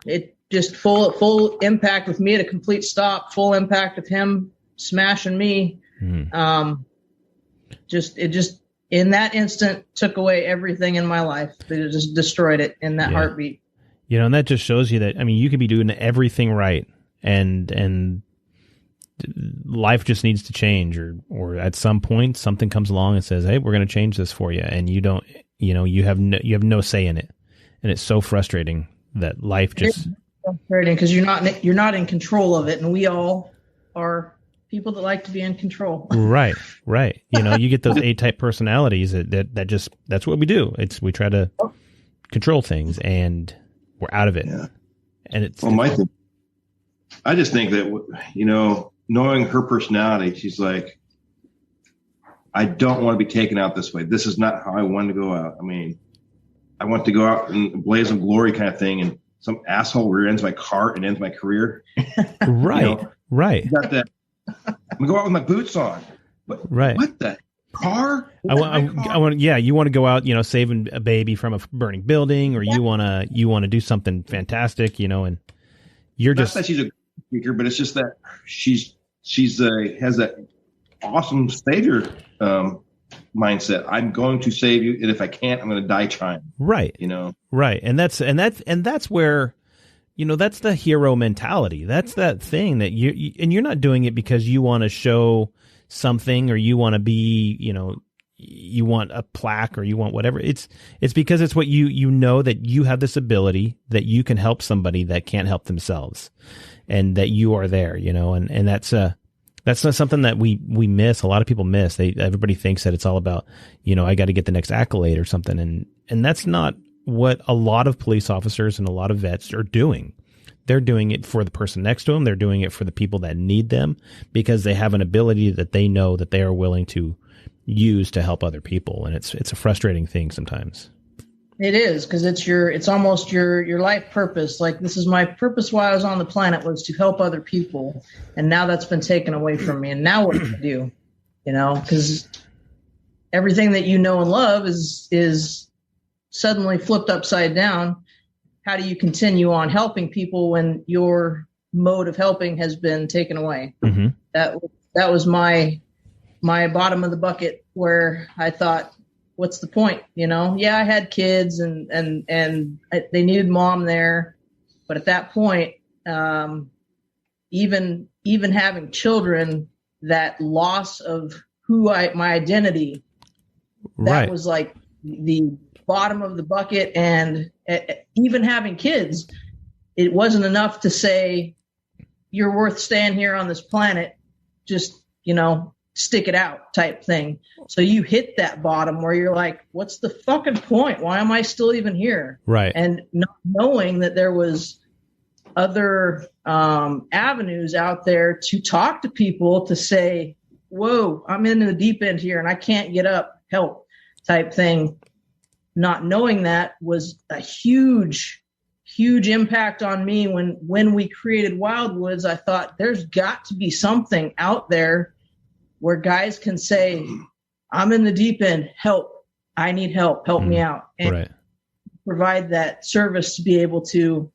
S4: it just full impact with me at a complete stop. Full impact of him smashing me It just in that instant took away everything in my life. It just destroyed it in that heartbeat.
S2: And that just shows you that, I mean, you could be doing everything right and life just needs to change, or at some point something comes along and says, hey, we're going to change this for you. And you don't, you have no say in it. And it's so frustrating that life just
S4: frustrating because you're not in control of it. And we all are people that like to be in control.
S2: Right. You get those A-type personalities that just, that's what we do. We try to control things and we're out of it.
S3: Yeah.
S2: And it's,
S3: I just think that, knowing her personality, she's like, I don't want to be taken out this way. This is not how I want to go out. I mean, I want to go out in a blaze of glory kind of thing. And some asshole rear ends my car and ends my career.
S2: Right. Right.
S3: Got that. I'm gonna go out with my boots on. But
S2: right.
S3: What the car?
S2: I want. Yeah, you want to go out, saving a baby from a burning building, or you want to do something fantastic, and you're
S3: Not
S2: just.
S3: That she's a speaker, but it's just that she's has that awesome savior mindset. I'm going to save you, and if I can't, I'm going to die trying.
S2: Right. Right, and that's where. That's the hero mentality. That's that thing that you're not doing it because you want to show something or you want to be, you want a plaque or you want whatever. It's because it's what you know that you have this ability that you can help somebody that can't help themselves, and that you are there, and that's not something that we miss. A lot of people miss. Everybody thinks that it's all about, I got to get the next accolade or something. And that's not what a lot of police officers and a lot of vets are doing. They're doing it for the person next to them. They're doing it for the people that need them because they have an ability that they know that they are willing to use to help other people. And it's a frustrating thing sometimes.
S4: It is, because it's almost your life purpose. Like, this is my purpose while I was on the planet, was to help other people. And now that's been taken away from me. And now what do I do? Because everything that you know and love is suddenly flipped upside down. How do you continue on helping people when your mode of helping has been taken away?
S2: Mm-hmm.
S4: That was my bottom of the bucket, where I thought, what's the point? Yeah, I had kids and they needed mom there. But at that point, even having children, that loss of my identity, that was like the bottom of the bucket. And even having kids, it wasn't enough to say you're worth staying here on this planet. Just, stick it out type thing. So you hit that bottom where you're like, what's the fucking point? Why am I still even here?
S2: Right.
S4: And not knowing that there was other avenues out there to talk to people, to say, whoa, I'm in the deep end here and I can't get up, help type thing. Not knowing that was a huge impact on me. When we created Wildwoods, I thought there's got to be something out there where guys can say, I'm in the deep end, help, I need help me out. And provide that service to be able to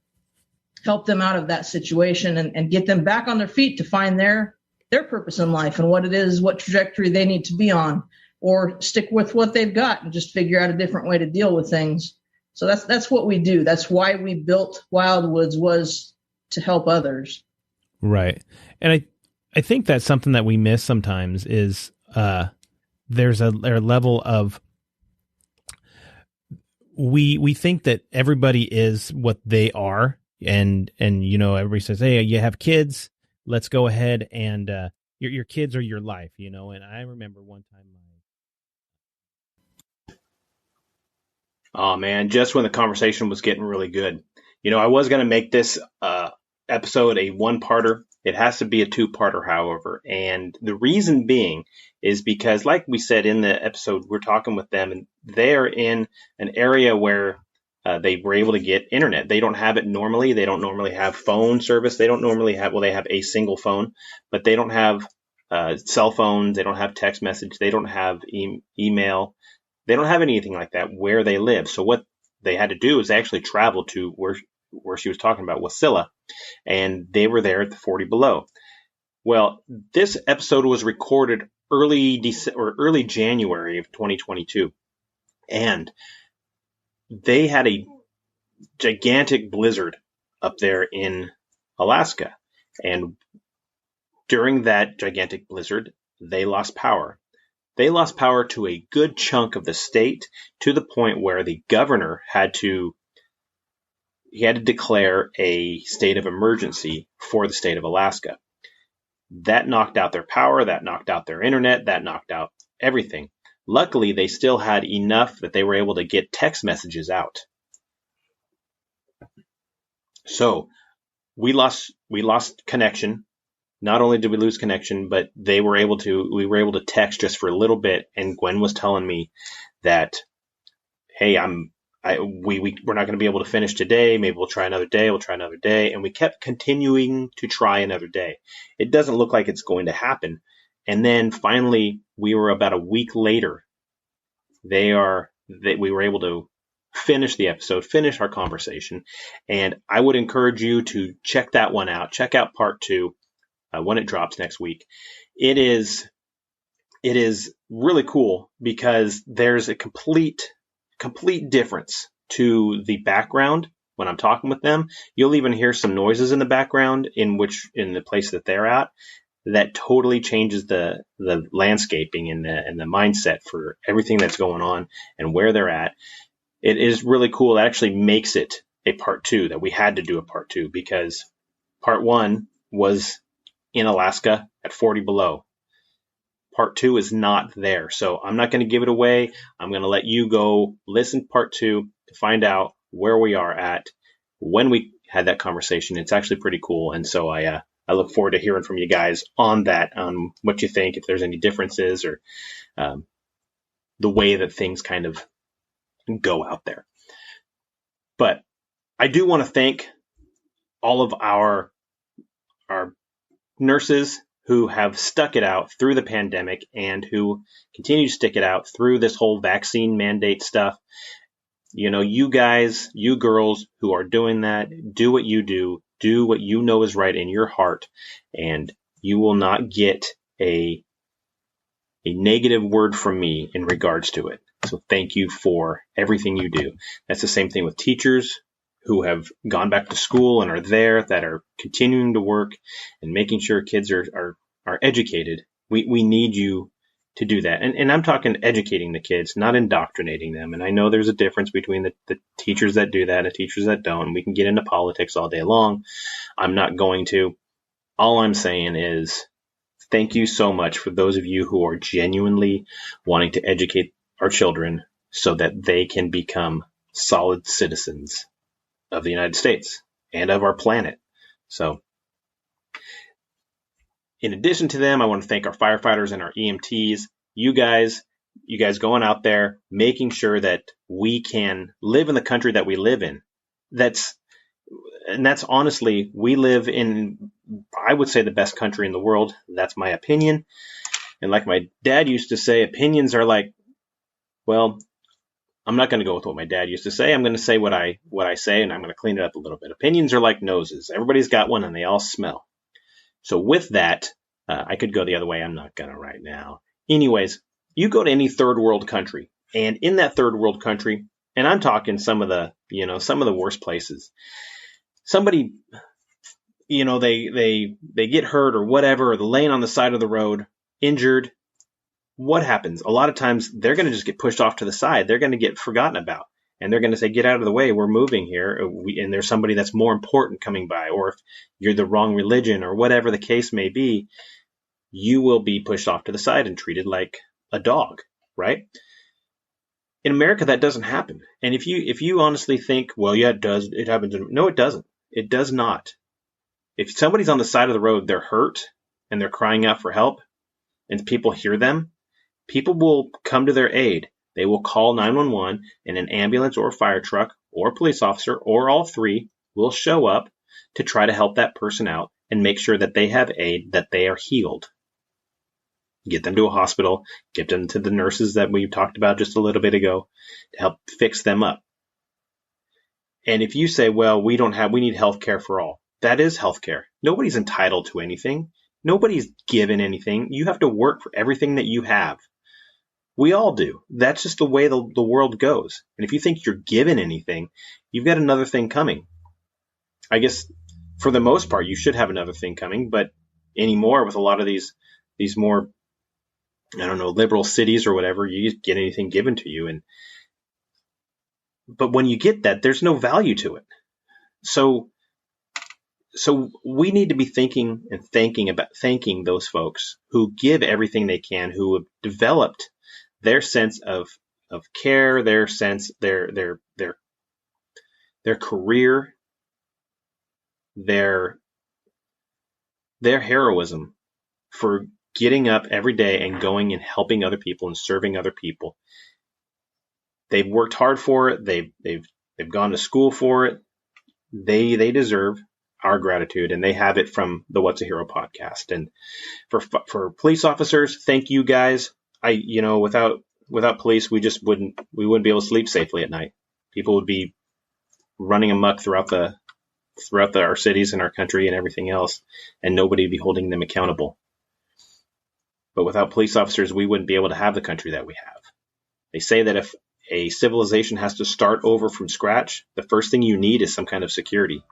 S4: help them out of that situation and get them back on their feet to find their purpose in life and what it is, what trajectory they need to be on, or stick with what they've got and just figure out a different way to deal with things. So that's what we do. That's why we built Wildwoods, was to help others.
S2: Right. And I think that's something that we miss sometimes is there's a level of we think that everybody is what they are, and everybody says, hey, you have kids, let's go ahead and your kids are your life, and I remember one time
S1: oh man, just when the conversation was getting really good, I was going to make this episode a one-parter. It has to be a two-parter, however, and the reason being is because, like we said in the episode, we're talking with them, and they're in an area where they were able to get internet. They don't have it normally. They don't normally have phone service. They don't normally have, they have a single phone, but they don't have cell phones. They don't have text message. They don't have email. They don't have anything like that where they live. So what they had to do is actually travel to where she was talking about, Wasilla, and they were there at the 40 below. Well, this episode was recorded early January of 2022, and they had a gigantic blizzard up there in Alaska. And during that gigantic blizzard, they lost power. They lost power to a good chunk of the state, to the point where the governor had to declare a state of emergency for the state of Alaska. That knocked out their power, that knocked out their internet, that knocked out everything. Luckily, they still had enough that they were able to get text messages out. So we lost connection. Not only did we lose connection, but we were able to text just for a little bit. And Gwen was telling me that, hey, we're not going to be able to finish today. Maybe we'll try another day. And we kept continuing to try another day. It doesn't look like it's going to happen. And then finally, we were about a week later. We were able to finish the episode, finish our conversation. And I would encourage you to check that one out. Check out part 2 when it drops next week. It is really cool because there's a complete difference to the background when I'm talking with them. You'll even hear some noises in the background in the place that they're at. That totally changes the landscaping and the mindset for everything that's going on and where they're at. It is really cool. It actually makes it a part 2, that we had to do a part 2, because part 1 was in Alaska at 40 below. Part 2 is not there. So I'm not going to give it away. I'm going to let you go listen to part 2 to find out where we are at when we had that conversation. It's actually pretty cool. And so I look forward to hearing from you guys on that, on what you think, if there's any differences or the way that things kind of go out there. But I do want to thank all of our nurses who have stuck it out through the pandemic and who continue to stick it out through this whole vaccine mandate stuff. You know, you guys, you girls who are doing that, do what you do what you know is right in your heart, and you will not get a negative word from me in regards to it. So thank you for everything you do. That's the same thing with teachers who have gone back to school and are there, that are continuing to work and making sure kids are educated. We need you to do that. And I'm talking educating the kids, not indoctrinating them. And I know there's a difference between the teachers that do that and the teachers that don't. And we can get into politics all day long. I'm not going to. All I'm saying is thank you so much for those of you who are genuinely wanting to educate our children so that they can become solid citizens of the United States and of our planet. So in addition to them, I want to thank our firefighters and our EMTs. You guys going out there, making sure that we can live in the country that we live in. That's honestly, we live in, I would say, the best country in the world. That's my opinion. And like my dad used to say, opinions are like, well, I'm not going to go with what my dad used to say. I'm going to say what I say, and I'm going to clean it up a little bit. Opinions are like noses. Everybody's got one, and they all smell. So with that, I could go the other way. I'm not going to right now. Anyways, you go to any third world country, and in that third world country, and I'm talking some of the worst places, somebody, they get hurt or whatever, or they're laying on the side of the road, injured. What happens? A lot of times they're going to just get pushed off to the side. They're going to get forgotten about. And they're going to say, get out of the way. We're moving here. And there's somebody that's more important coming by. Or if you're the wrong religion or whatever the case may be, you will be pushed off to the side and treated like a dog, right? In America, that doesn't happen. And if you honestly think, well, yeah, it does. It happens. No, it doesn't. It does not. If somebody's on the side of the road, they're hurt and they're crying out for help and people hear them, people will come to their aid. They will call 911, and an ambulance or a fire truck or a police officer or all three will show up to try to help that person out and make sure that they have aid, that they are healed. Get them to a hospital, get them to the nurses that we talked about just a little bit ago to help fix them up. And if you say, well, we need health care for all, that is health care. Nobody's entitled to anything. Nobody's given anything. You have to work for everything that you have. We all do. That's just the way the world goes. And if you think you're given anything, you've got another thing coming. I guess for the most part, you should have another thing coming, but anymore with a lot of these more, I don't know, liberal cities or whatever, you just get anything given to you. But when you get that, there's no value to it. So we need to be thinking and thanking those folks who give everything they can, who have developed their sense of care, their sense, their career, their heroism for getting up every day and going and helping other people and serving other people. They've worked hard for it. They've gone to school for it. They deserve our gratitude, and they have it from the What's a Hero podcast. And for police officers, thank you guys. Without police, we wouldn't be able to sleep safely at night. People would be running amok throughout our cities and our country and everything else, and nobody would be holding them accountable. But without police officers, we wouldn't be able to have the country that we have. They say that if a civilization has to start over from scratch, the first thing you need is some kind of security.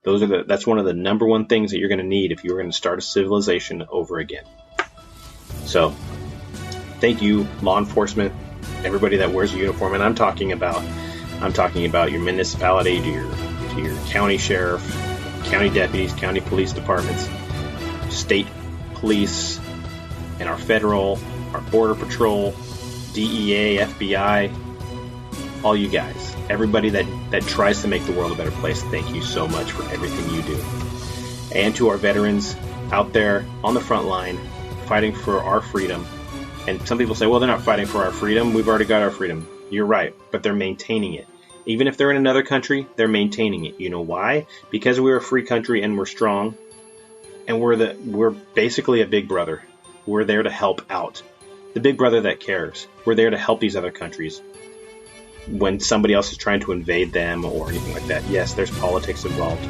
S1: That's one of the number one things that you're going to need if you're going to start a civilization over again. So, thank you, law enforcement, everybody that wears a uniform, and I'm talking about your municipality, to your county sheriff, county deputies, county police departments, state police, and our federal, our border patrol, DEA, FBI, all you guys, everybody that tries to make the world a better place, thank you so much for everything you do. And to our veterans out there on the front line, fighting for our freedom. And some people say, well, they're not fighting for our freedom. We've already got our freedom. You're right, but they're maintaining it. Even if they're in another country, they're maintaining it. You know why? Because we're a free country and we're strong. And we're basically a big brother. We're there to help out. The big brother that cares. We're there to help these other countries when somebody else is trying to invade them or anything like that. Yes, there's politics involved.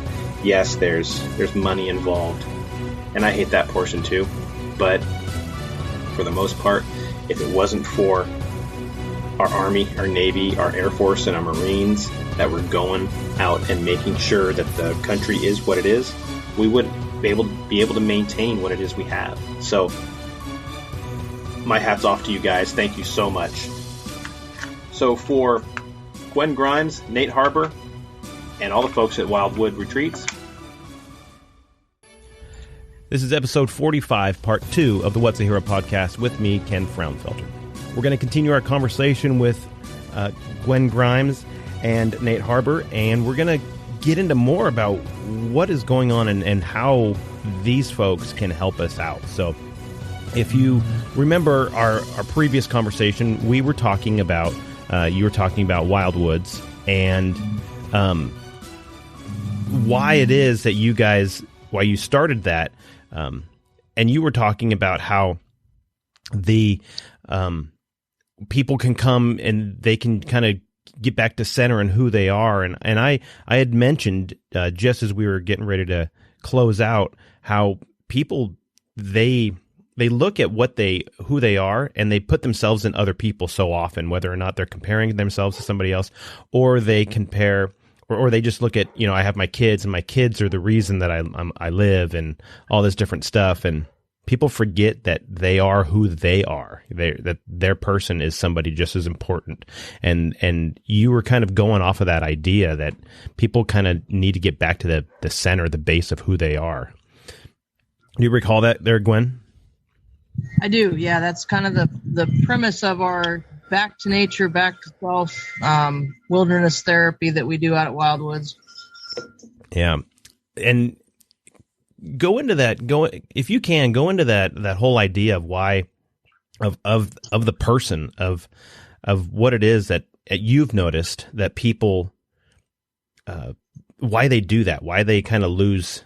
S1: Yes, there's money involved. And I hate that portion too. But for the most part, if it wasn't for our Army, our Navy, our Air Force, and our Marines that were going out and making sure that the country is what it is, we wouldn't be able to maintain what it is we have. So my hat's off to you guys. Thank you so much. So for Gwen Grimes, Nate Harbour, and all the folks at Wildwood Retreats,
S2: this is episode 45, part 2 of the What's a Hero podcast with me, Ken Frownfelter. We're going to continue our conversation with Gwen Grimes and Nate Harbour, and we're going to get into more about what is going on and how these folks can help us out. So if you remember our previous conversation, we were talking about, you were talking about Wildwoods and why it is that why you started that. And you were talking about how the people can come and they can kind of get back to center and who they are. And I had mentioned just as we were getting ready to close out how people they look at who they are and they put themselves in other people so often, whether or not they're comparing themselves to somebody else, or they compare. Or they just look at, I have my kids and my kids are the reason that I live and all this different stuff. And people forget that they are who they are, that their person is somebody just as important. And you were kind of going off of that idea that people kind of need to get back to the center, the base of who they are. Do you recall that there, Gwen?
S4: I do. Yeah, that's kind of the premise of our back to nature, back to self, wilderness therapy that we do out at Wildwoods. Yeah.
S2: And go into that, if you can, go into that whole idea of why, of the person, of what it is that you've noticed that people, why they do that, why they kind of lose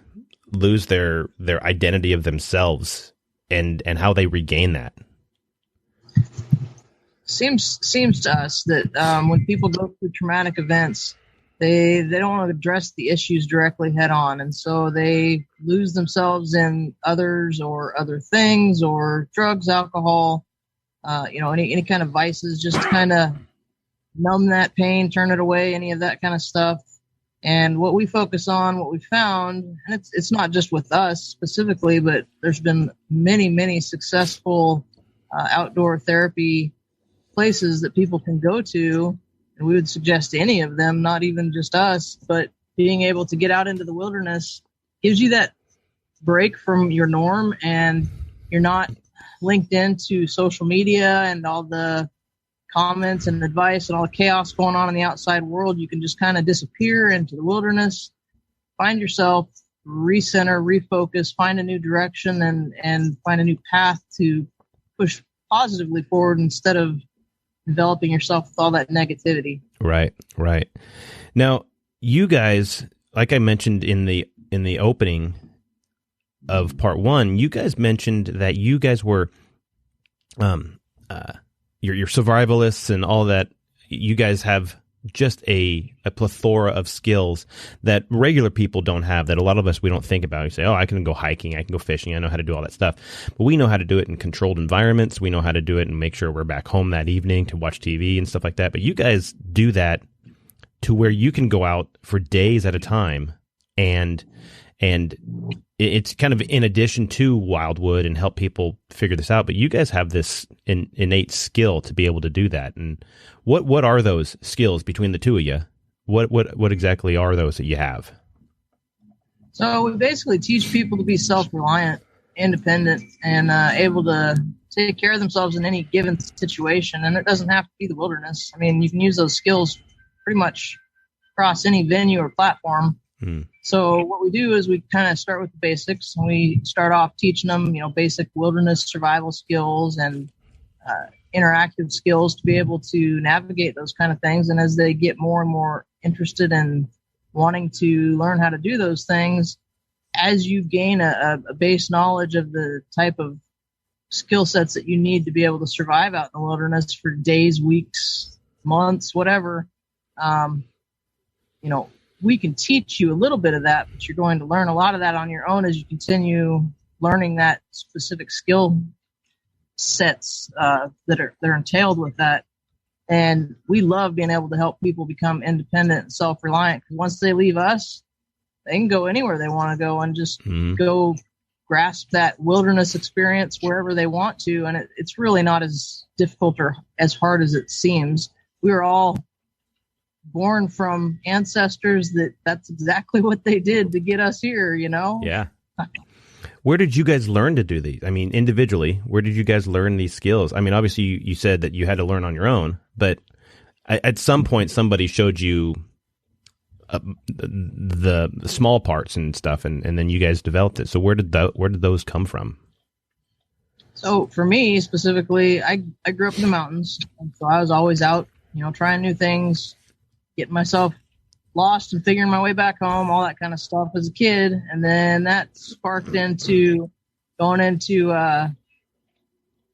S2: their identity of themselves and how they regain that.
S4: Seems to us that when people go through traumatic events, They don't want to address the issues directly head on. And so they lose themselves in others or other things or drugs, alcohol, any kind of vices, just to kind of numb that pain, turn it away, any of that kind of stuff. And what we focus on, what we found, and it's not just with us specifically, but there's been many, many successful outdoor therapy places that people can go to. And we would suggest any of them, not even just us, but being able to get out into the wilderness gives you that break from your norm, and you're not linked into social media and all the comments and advice and all the chaos going on in the outside world. You can just kind of disappear into the wilderness, find yourself, recenter, refocus, find a new direction, and find a new path to push positively forward instead of developing yourself with all that negativity.
S2: Right. Now, you guys, like I mentioned in the opening of part one, you guys mentioned that you guys were, your survivalists and all that. You guys have just a plethora of skills that regular people don't have, that a lot of us, we don't think about. You say, oh, I can go hiking, I can go fishing, I know how to do all that stuff. But we know how to do it in controlled environments. We know how to do it and make sure we're back home that evening to watch TV and stuff like that. But you guys do that to where you can go out for days at a time, and it's kind of in addition to Wildwood and help people figure this out. But you guys have this innate skill to be able to do that. And what are those skills between the two of you? What exactly are those that you have?
S4: So we basically teach people to be self-reliant, independent, and able to take care of themselves in any given situation. And it doesn't have to be the wilderness. I mean, you can use those skills pretty much across any venue or platform. So what we do is we kind of start with the basics, and we start off teaching them, basic wilderness survival skills and interactive skills to be able to navigate those kind of things. And as they get more and more interested in wanting to learn how to do those things, as you gain a base knowledge of the type of skill sets that you need to be able to survive out in the wilderness for days, weeks, months, whatever, we can teach you a little bit of that, but you're going to learn a lot of that on your own as you continue learning that specific skill sets that are entailed with that. And we love being able to help people become independent and self-reliant, because once they leave us, they can go anywhere they want to go and just go grasp that wilderness experience wherever they want to. And it's really not as difficult or as hard as it seems. We were all born from ancestors that's exactly what they did to get us here,
S2: Yeah. Where did you guys learn to do these? I mean, individually, where did you guys learn these skills? I mean, obviously you said that you had to learn on your own, but at some point somebody showed you the small parts and stuff, and then you guys developed it. So where did those come from?
S4: So for me specifically, I grew up in the mountains, and so I was always out, trying new things, getting myself lost and figuring my way back home, all that kind of stuff as a kid. And then that sparked into going into a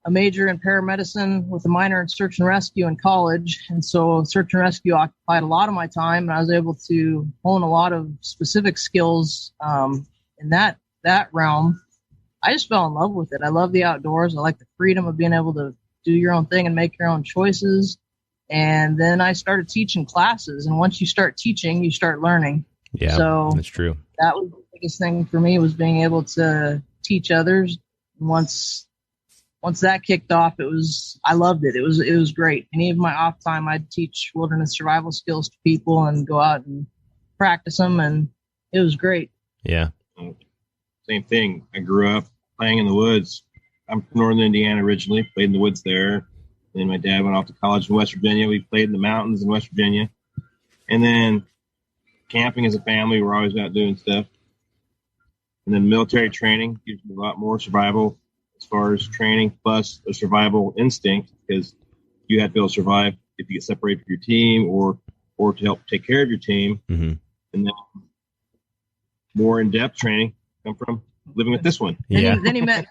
S4: major in paramedicine with a minor in search and rescue in college. And so search and rescue occupied a lot of my time, and I was able to hone a lot of specific skills in that realm. I just fell in love with it. I love the outdoors. I like the freedom of being able to do your own thing and make your own choices. And then I started teaching classes. And once you start teaching, you start learning.
S2: Yeah,
S4: so
S2: that's true.
S4: That was the biggest thing for me, was being able to teach others. And once that kicked off, I loved it. It was great. Any of my off time, I'd teach wilderness survival skills to people and go out and practice them. And it was great.
S2: Yeah.
S3: Same thing. I grew up playing in the woods. I'm from northern Indiana originally, played in the woods there. Then my dad went off to college in West Virginia. We played in the mountains in West Virginia. And then camping as a family, we're always out doing stuff. And then military training gives you a lot more survival as far as training, plus a survival instinct, because you have to be able to survive if you get separated from your team or to help take care of your team.
S2: Mm-hmm.
S3: And then more in-depth training come from living with this one.
S2: Yeah.
S4: Then he met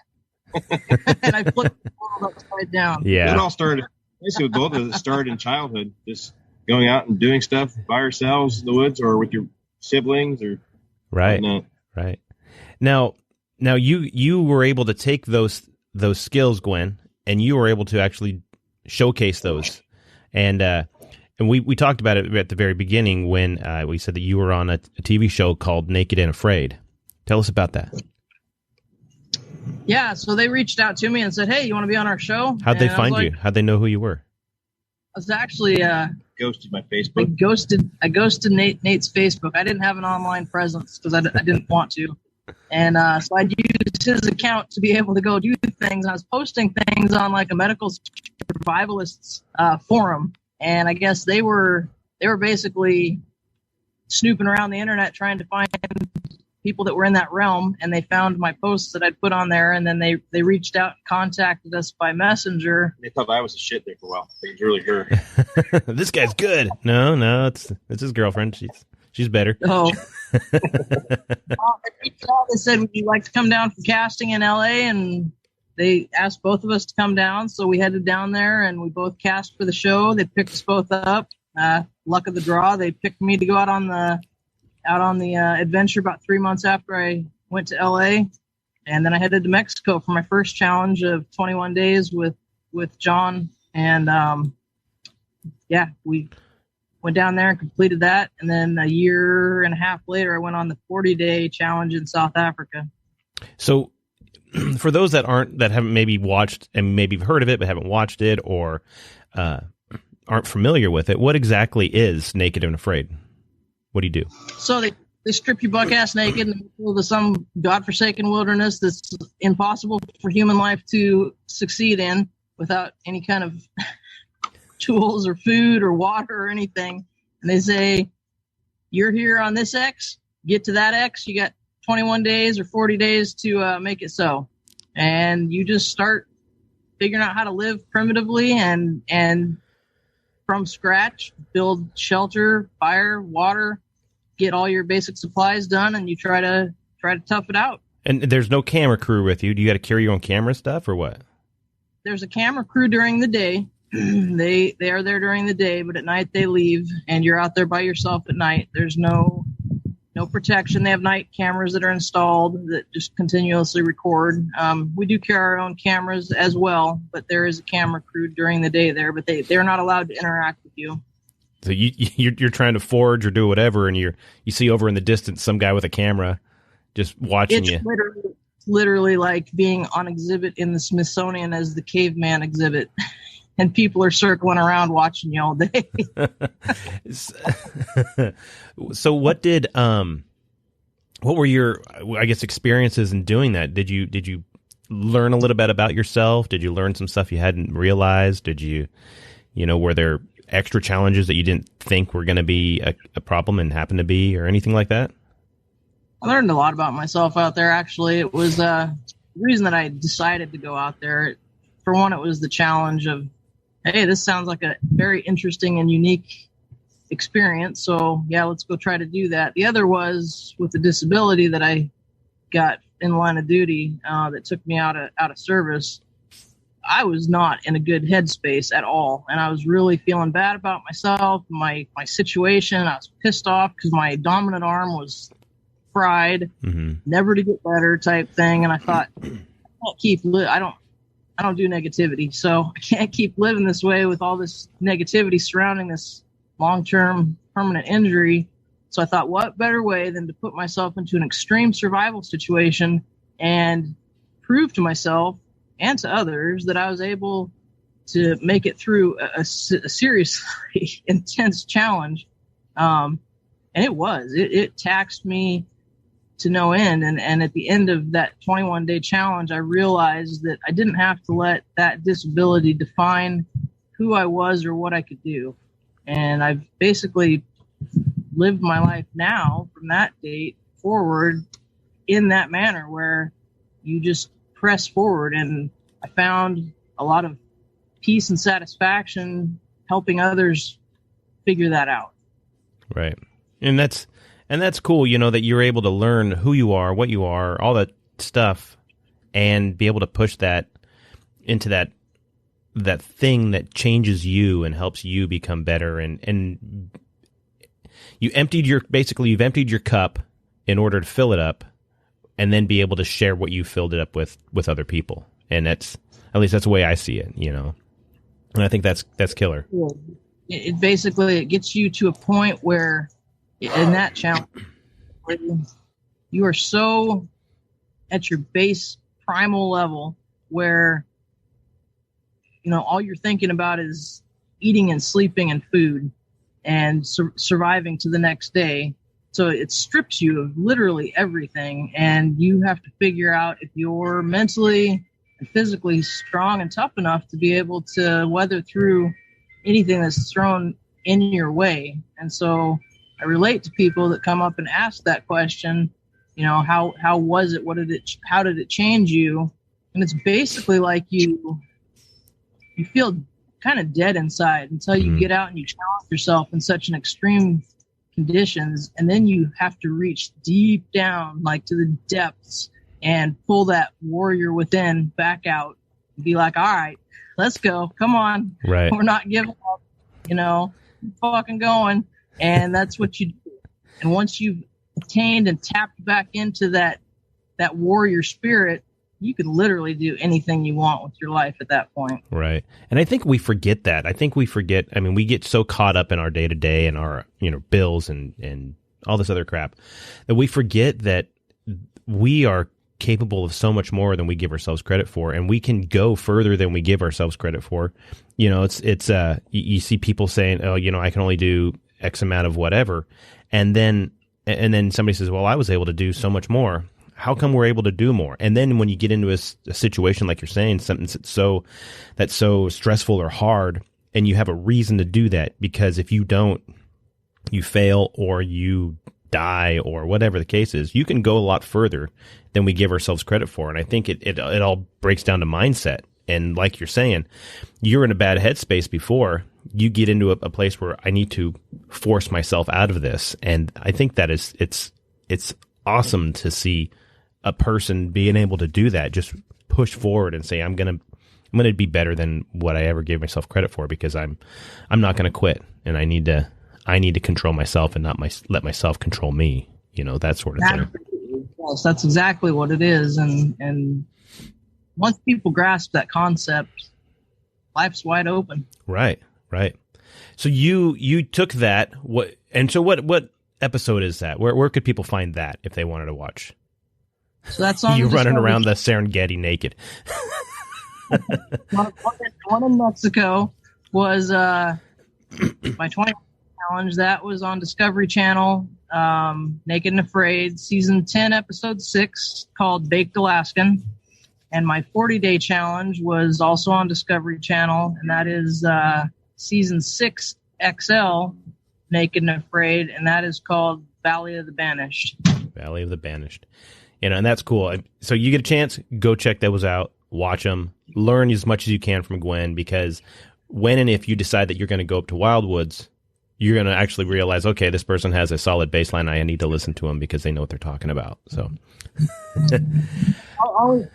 S4: and I flipped the world upside down.
S2: Yeah.
S3: It all started, basically both of it started in childhood, just going out and doing stuff by ourselves in the woods or with your siblings or
S2: right,
S3: whatnot.
S2: right. Now you were able to take those skills, Gwen, and you were able to actually showcase those. And we talked about it at the very beginning when we said that you were on a TV show called Naked and Afraid. Tell us about that.
S4: Yeah, so they reached out to me and said, "Hey, you want to be on our show?"
S2: How'd they find you? How'd they know who you were?
S4: I was actually
S3: Ghosted my Facebook.
S4: I ghosted Nate's Facebook. I didn't have an online presence because I didn't want to, and so I used his account to be able to go do things. I was posting things on like a medical survivalists forum, and I guess they were basically snooping around the internet trying to find people that were in that realm, and they found my posts that I'd put on there, and then they reached out and contacted us by messenger.
S3: They thought I was a shit there for a while. It was really her.
S2: This guy's good. No, it's his girlfriend. She's better.
S4: Oh. They said, "Would you like to come down for casting in LA?" And they asked both of us to come down, so we headed down there, and we both cast for the show. They picked us both up. Luck of the draw, they picked me to go out on the adventure about 3 months after I went to LA, and then I headed to Mexico for my first challenge of 21 days with John, and we went down there and completed that, and then a year and a half later I went on the 40-day challenge in South Africa.
S2: So for those that haven't maybe watched and maybe heard of it but haven't watched it or aren't familiar with it, what exactly is Naked and Afraid? What do you do? So
S4: they strip you buck-ass naked in the middle of some godforsaken wilderness that's impossible for human life to succeed in without any kind of tools or food or water or anything. And they say, "You're here on this X, get to that X, you got 21 days or 40 days to make it so." And you just start figuring out how to live primitively and from scratch, build shelter, fire, water, get all your basic supplies done, and you try to tough it out.
S2: And there's no camera crew with you. Do you got to carry your own camera stuff or what?
S4: There's a camera crew during the day. They are there during the day, but at night they leave, and you're out there by yourself at night. There's no protection. They have night cameras that are installed that just continuously record. We do carry our own cameras as well, but there is a camera crew during the day there, but they're not allowed to interact with you.
S2: So you're trying to forage or do whatever, and you see over in the distance some guy with a camera just watching you.
S4: It's literally like being on exhibit in the Smithsonian as the caveman exhibit, and people are circling around watching you all day.
S2: So what were your, I guess, experiences in doing that? Did you learn a little bit about yourself? Did you learn some stuff you hadn't realized? Did you were there extra challenges that you didn't think were going to be a problem and happen to be, or anything like that?
S4: I learned a lot about myself out there, actually. It was the reason that I decided to go out there. For one, it was the challenge of, hey, this sounds like a very interesting and unique experience, so yeah, let's go try to do that. The other was with the disability that I got in line of duty that took me out of service. I was not in a good headspace at all, and I was really feeling bad about myself, my situation. I was pissed off because my dominant arm was fried, never to get better type thing. And I thought, I don't do negativity, so I can't keep living this way with all this negativity surrounding this long-term permanent injury. So I thought, what better way than to put myself into an extreme survival situation and prove to myself and to others that I was able to make it through a seriously intense challenge. And it taxed me to no end. And at the end of that 21-day challenge, I realized that I didn't have to let that disability define who I was or what I could do. And I've basically lived my life now from that date forward in that manner where you just press forward. And I found a lot of peace and satisfaction helping others figure that out.
S2: Right. And that's cool, that you're able to learn who you are, what you are, all that stuff, and be able to push that into that that thing that changes you and helps you become better. And you've emptied your cup in order to fill it up, and then be able to share what you filled it up with other people. And that's, at least that's the way I see it, you know. And I think that's killer.
S4: It basically, it gets you to a point where, in that challenge, where you are so at your base primal level where, you know, all you're thinking about is eating and sleeping and food and surviving to the next day. So it strips you of literally everything, and you have to figure out if you're mentally and physically strong and tough enough to be able to weather through anything that's thrown in your way. And so I relate to people that come up and ask that question, you know, how was it? How did it change you? And it's basically like you feel kind of dead inside until you get out and you challenge yourself in such an extreme conditions, and then you have to reach deep down, like to the depths, and pull that warrior within back out and be like, all right, let's go, come on,
S2: right,
S4: we're not giving up, you know, fucking going. And that's what you do. And once you've attained and tapped back into that warrior spirit, you can literally do anything you want with your life at that point.
S2: Right. And I think we forget that. I mean, we get so caught up in our day to day and our, you know, bills and all this other crap that we forget that we are capable of so much more than we give ourselves credit for. And we can go further than we give ourselves credit for. You know, you see people saying, oh, you know, I can only do X amount of whatever. And then somebody says, well, I was able to do so much more. How come we're able to do more? And then when you get into a situation like you're saying, something that's so stressful or hard, and you have a reason to do that, because if you don't, you fail or you die or whatever the case is, you can go a lot further than we give ourselves credit for. And I think it all breaks down to mindset. And like you're saying, you're in a bad headspace before you get into a place where I need to force myself out of this. And I think that it's awesome to see a person being able to do that, just push forward and say, I'm going to be better than what I ever gave myself credit for, because I'm not going to quit, and I need to control myself and not let myself control me, you know, that sort of thing.
S4: Yes, that's exactly what it is. And once people grasp that concept, life's wide open.
S2: Right. So you took that, what episode is that? Where could people find that if they wanted to watch?
S4: So that's on
S2: you running around the Serengeti naked.
S4: one in Mexico was my 20 challenge. That was on Discovery Channel. Naked and Afraid, season 10, episode 6, called Baked Alaskan. And my 40-day challenge was also on Discovery Channel, and that is season 6 XL, Naked and Afraid, and that is called Valley of the Banished.
S2: Valley of the Banished. You know, and that's cool. So you get a chance, go check those out, watch them, learn as much as you can from Gwen, because when and if you decide that you're going to go up to Wildwoods, you're going to actually realize, okay, this person has a solid baseline. I need to listen to them because they know what they're talking about. So
S4: always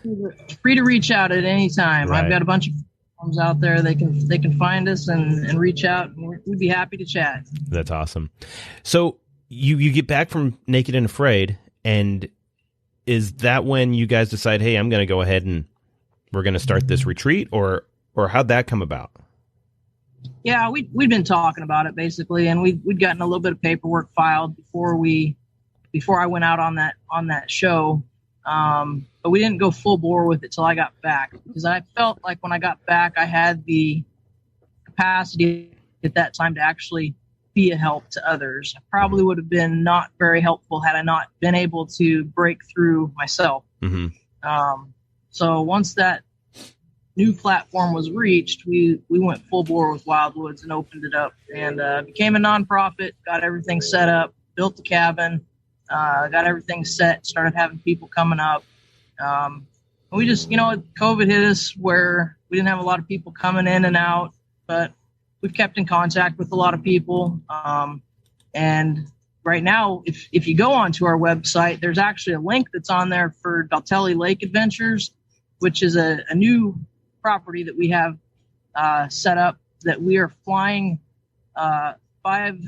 S4: free to reach out at any time. Right. I've got a bunch of forums out there. They can find us and reach out, and we'd be happy to chat.
S2: That's awesome. So you get back from Naked and Afraid, and is that when you guys decide, hey, I'm going to go ahead and we're going to start this retreat, or how'd that come about?
S4: Yeah, we'd been talking about it basically, and we'd gotten a little bit of paperwork filed before I went out on that show. But we didn't go full bore with it till I got back, because I felt like when I got back, I had the capacity at that time to actually be a help to others. I probably would have been not very helpful had I not been able to break through myself. Mm-hmm. So once that new platform was reached, we went full bore with Wildwoods and opened it up, and became a nonprofit, got everything set up, built the cabin, got everything set, started having people coming up. We just, COVID hit us where we didn't have a lot of people coming in and out, but we've kept in contact with a lot of people. And right now, if you go onto our website, there's actually a link that's on there for Daltelli Lake Adventures, which is a new property that we have set up that we are flying five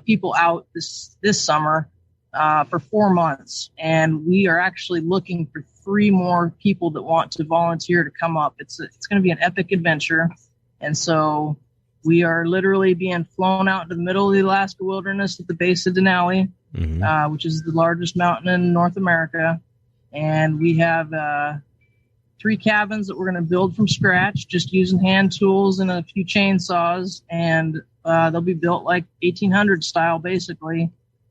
S4: people out this summer for 4 months, and we are actually looking for 3 more people that want to volunteer to come up. It's going to be an epic adventure, and so we are literally being flown out into the middle of the Alaska wilderness at the base of Denali, which is the largest mountain in North America, and we have 3 cabins that we're going to build from scratch, just using hand tools and a few chainsaws, and they'll be built like 1800 style, basically.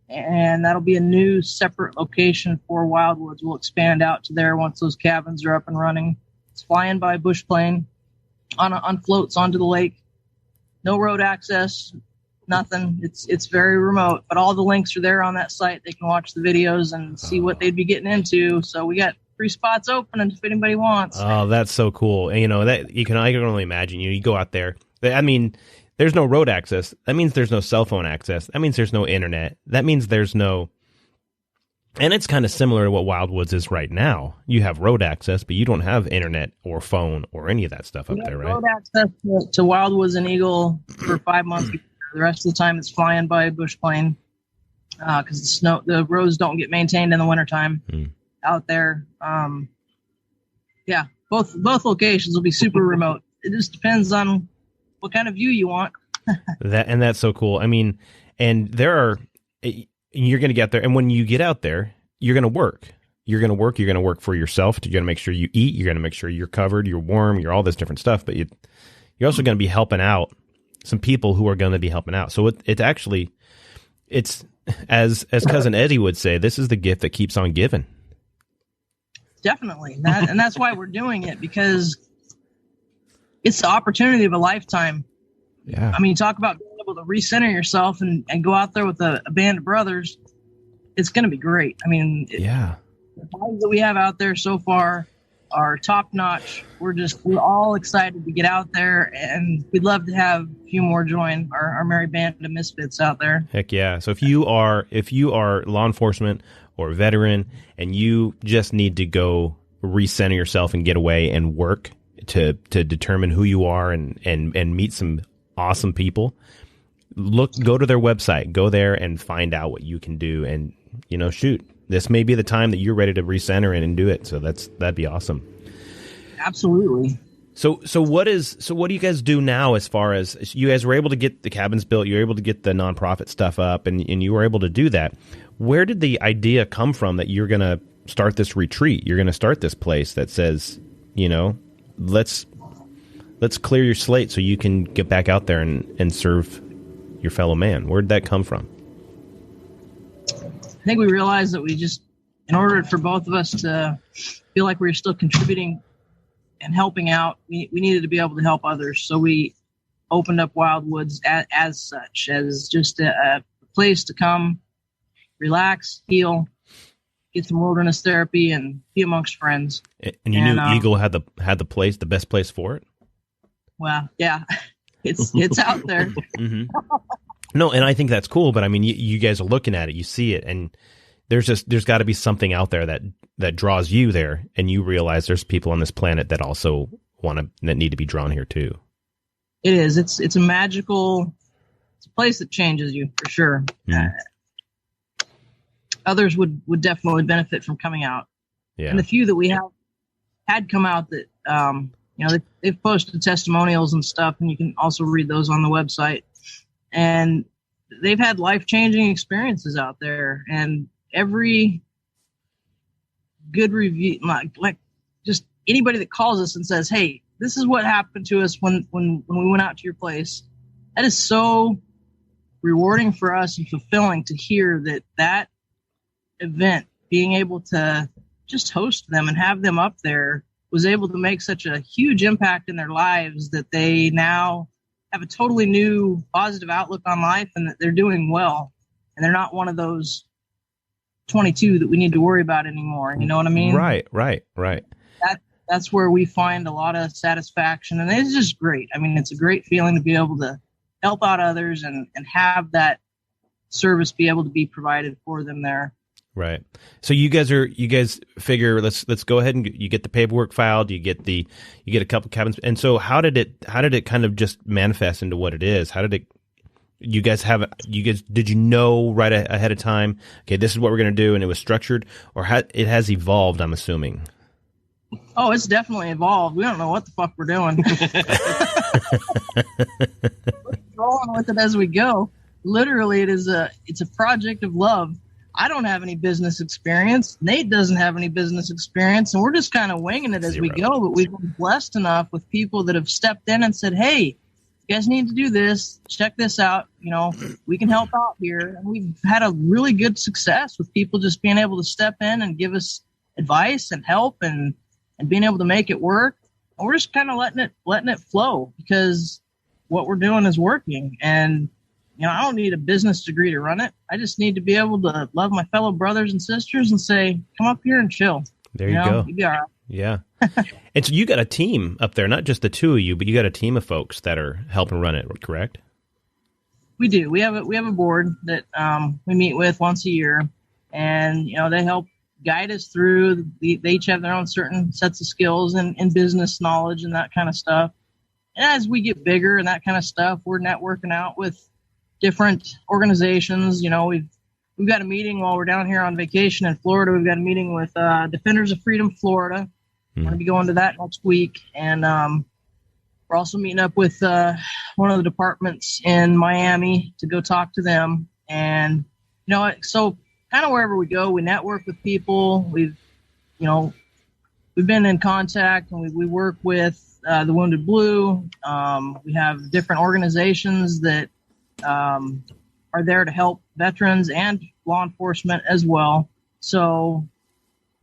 S4: And that'll be a new separate location for Wildwoods. We'll expand out to there once those cabins are up and running. It's flying by bush plane on floats onto the lake. No road access, nothing. It's very remote, but all the links are there on that site. They can watch the videos and see what they'd be getting into. So we got 3 spots open if anybody wants.
S2: Oh, that's so cool. And, that I can only imagine, you go out there. I mean, there's no road access. That means there's no cell phone access. That means there's no internet. That means there's no, and it's kind of similar to what Wildwoods is right now. You have road access, but you don't have internet or phone or any of that stuff up there, right?
S4: Road access to Wildwoods and Eagle for 5 months. The rest of the time it's flying by bush plane because the roads don't get maintained in the wintertime out there. Both locations will be super remote. It just depends on what kind of view you want.
S2: That's so cool. I mean, and you're going to get there. And when you get out there, you're going to work. You're going to work for yourself. You're going to make sure you eat. You're going to make sure you're covered, you're warm, you're all this different stuff. But you're also going to be helping out some people who are going to be helping out. So it's as Cousin Eddie would say, this is the gift that keeps on giving.
S4: Definitely. And that's why we're doing it, because it's the opportunity of a lifetime.
S2: Yeah.
S4: I mean, you talk about being able to recenter yourself and go out there with a band of brothers. It's going to be great. I mean, the vibes that we have out there so far are top notch. We're all excited to get out there, and we'd love to have a few more join our merry band of misfits out there.
S2: Heck yeah. So if you are law enforcement or veteran and you just need to go recenter yourself and get away and work to determine who you are and meet some awesome people, go to their website, go there and find out what you can do. And, shoot, this may be the time that you're ready to recenter and do it. So that'd be awesome.
S4: Absolutely.
S2: So what do you guys do now, as far as you guys were able to get the cabins built, you were able to get the nonprofit stuff up, and you were able to do that? Where did the idea come from that you're going to start this retreat? You're going to start this place that says, let's clear your slate so you can get back out there and serve your fellow man. Where did that come from?
S4: I think we realized that in order for both of us to feel like we were still contributing and helping out, we needed to be able to help others. So we opened up Wildwoods as such, as just a place to come, relax, heal, get some wilderness therapy, and be amongst friends.
S2: And you knew Eagle had the best place for it?
S4: Well, yeah, it's out there.
S2: Mm-hmm. No, and I think that's cool, but I mean, you guys are looking at it, you see it, and there's got to be something out there that draws you there, and you realize there's people on this planet that also that need to be drawn here too.
S4: It is. It's a magical. It's a place that changes you for sure.
S2: Mm.
S4: Others would definitely benefit from coming out.
S2: Yeah.
S4: And the few that we had come out that they've posted testimonials and stuff, and you can also read those on the website. And they've had life-changing experiences out there, and every good review, like just anybody that calls us and says, "Hey, this is what happened to us when we went out to your place," that is so rewarding for us and fulfilling to hear that event, being able to just host them and have them up there, was able to make such a huge impact in their lives that they now have a totally new positive outlook on life, and that they're doing well, and they're not one of those 22 that we need to worry about anymore. You know what I mean?
S2: Right.
S4: That's where we find a lot of satisfaction, and it's just great. I mean, it's a great feeling to be able to help out others and have that service be able to be provided for them there.
S2: Right. So you guys figure let's go ahead and you get the paperwork filed, you get a couple cabins. And so how did it kind of just manifest into what it is? How did it, did you know right ahead of time, okay, this is what we're going to do, and it was structured, or it has evolved, I'm assuming?
S4: Oh, it's definitely evolved. We don't know what the fuck we're doing. We're rolling with it as we go. Literally, it's a project of love. I don't have any business experience. Nate doesn't have any business experience, and we're just kind of winging it as we go. But we've been blessed enough with people that have stepped in and said, "Hey, you guys need to do this. Check this out. You know, we can help out here." And we've had a really good success with people just being able to step in and give us advice and help and being able to make it work. And we're just kind of letting it flow because what we're doing is working. And you know, I don't need a business degree to run it. I just need to be able to love my fellow brothers and sisters and say, come up here and chill.
S2: There you go.
S4: You'll be all right.
S2: Yeah. And so you got a team up there, not just the two of you, but you got a team of folks that are helping run it, correct?
S4: We do. We have a board that we meet with once a year, and you know, they help guide us through. They each have their own certain sets of skills and business knowledge and that kind of stuff. And as we get bigger and that kind of stuff, we're networking out with different organizations. You know, we've got a meeting while we're down here on vacation in Florida. We've got a meeting with Defenders of Freedom Florida. I'm going to be going to that next week. And we're also meeting up with one of the departments in Miami to go talk to them. And, you know, so kind of wherever we go, we network with people. We've been in contact, and we work with the Wounded Blue. We have different organizations that are there to help veterans and law enforcement as well. So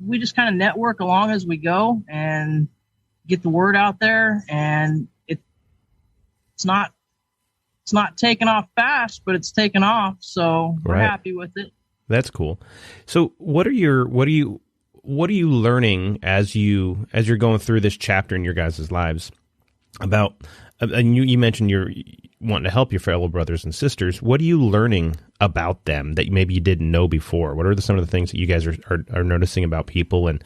S4: we just kind of network along as we go and get the word out there. And it's not taking off fast, but it's taken off. So we're happy with it.
S2: That's cool. So what are you learning as you're going through this chapter in your guys' lives about, and you mentioned you're wanting to help your fellow brothers and sisters. What are you learning about them that maybe you didn't know before? What are some of the things that you guys are noticing about people? And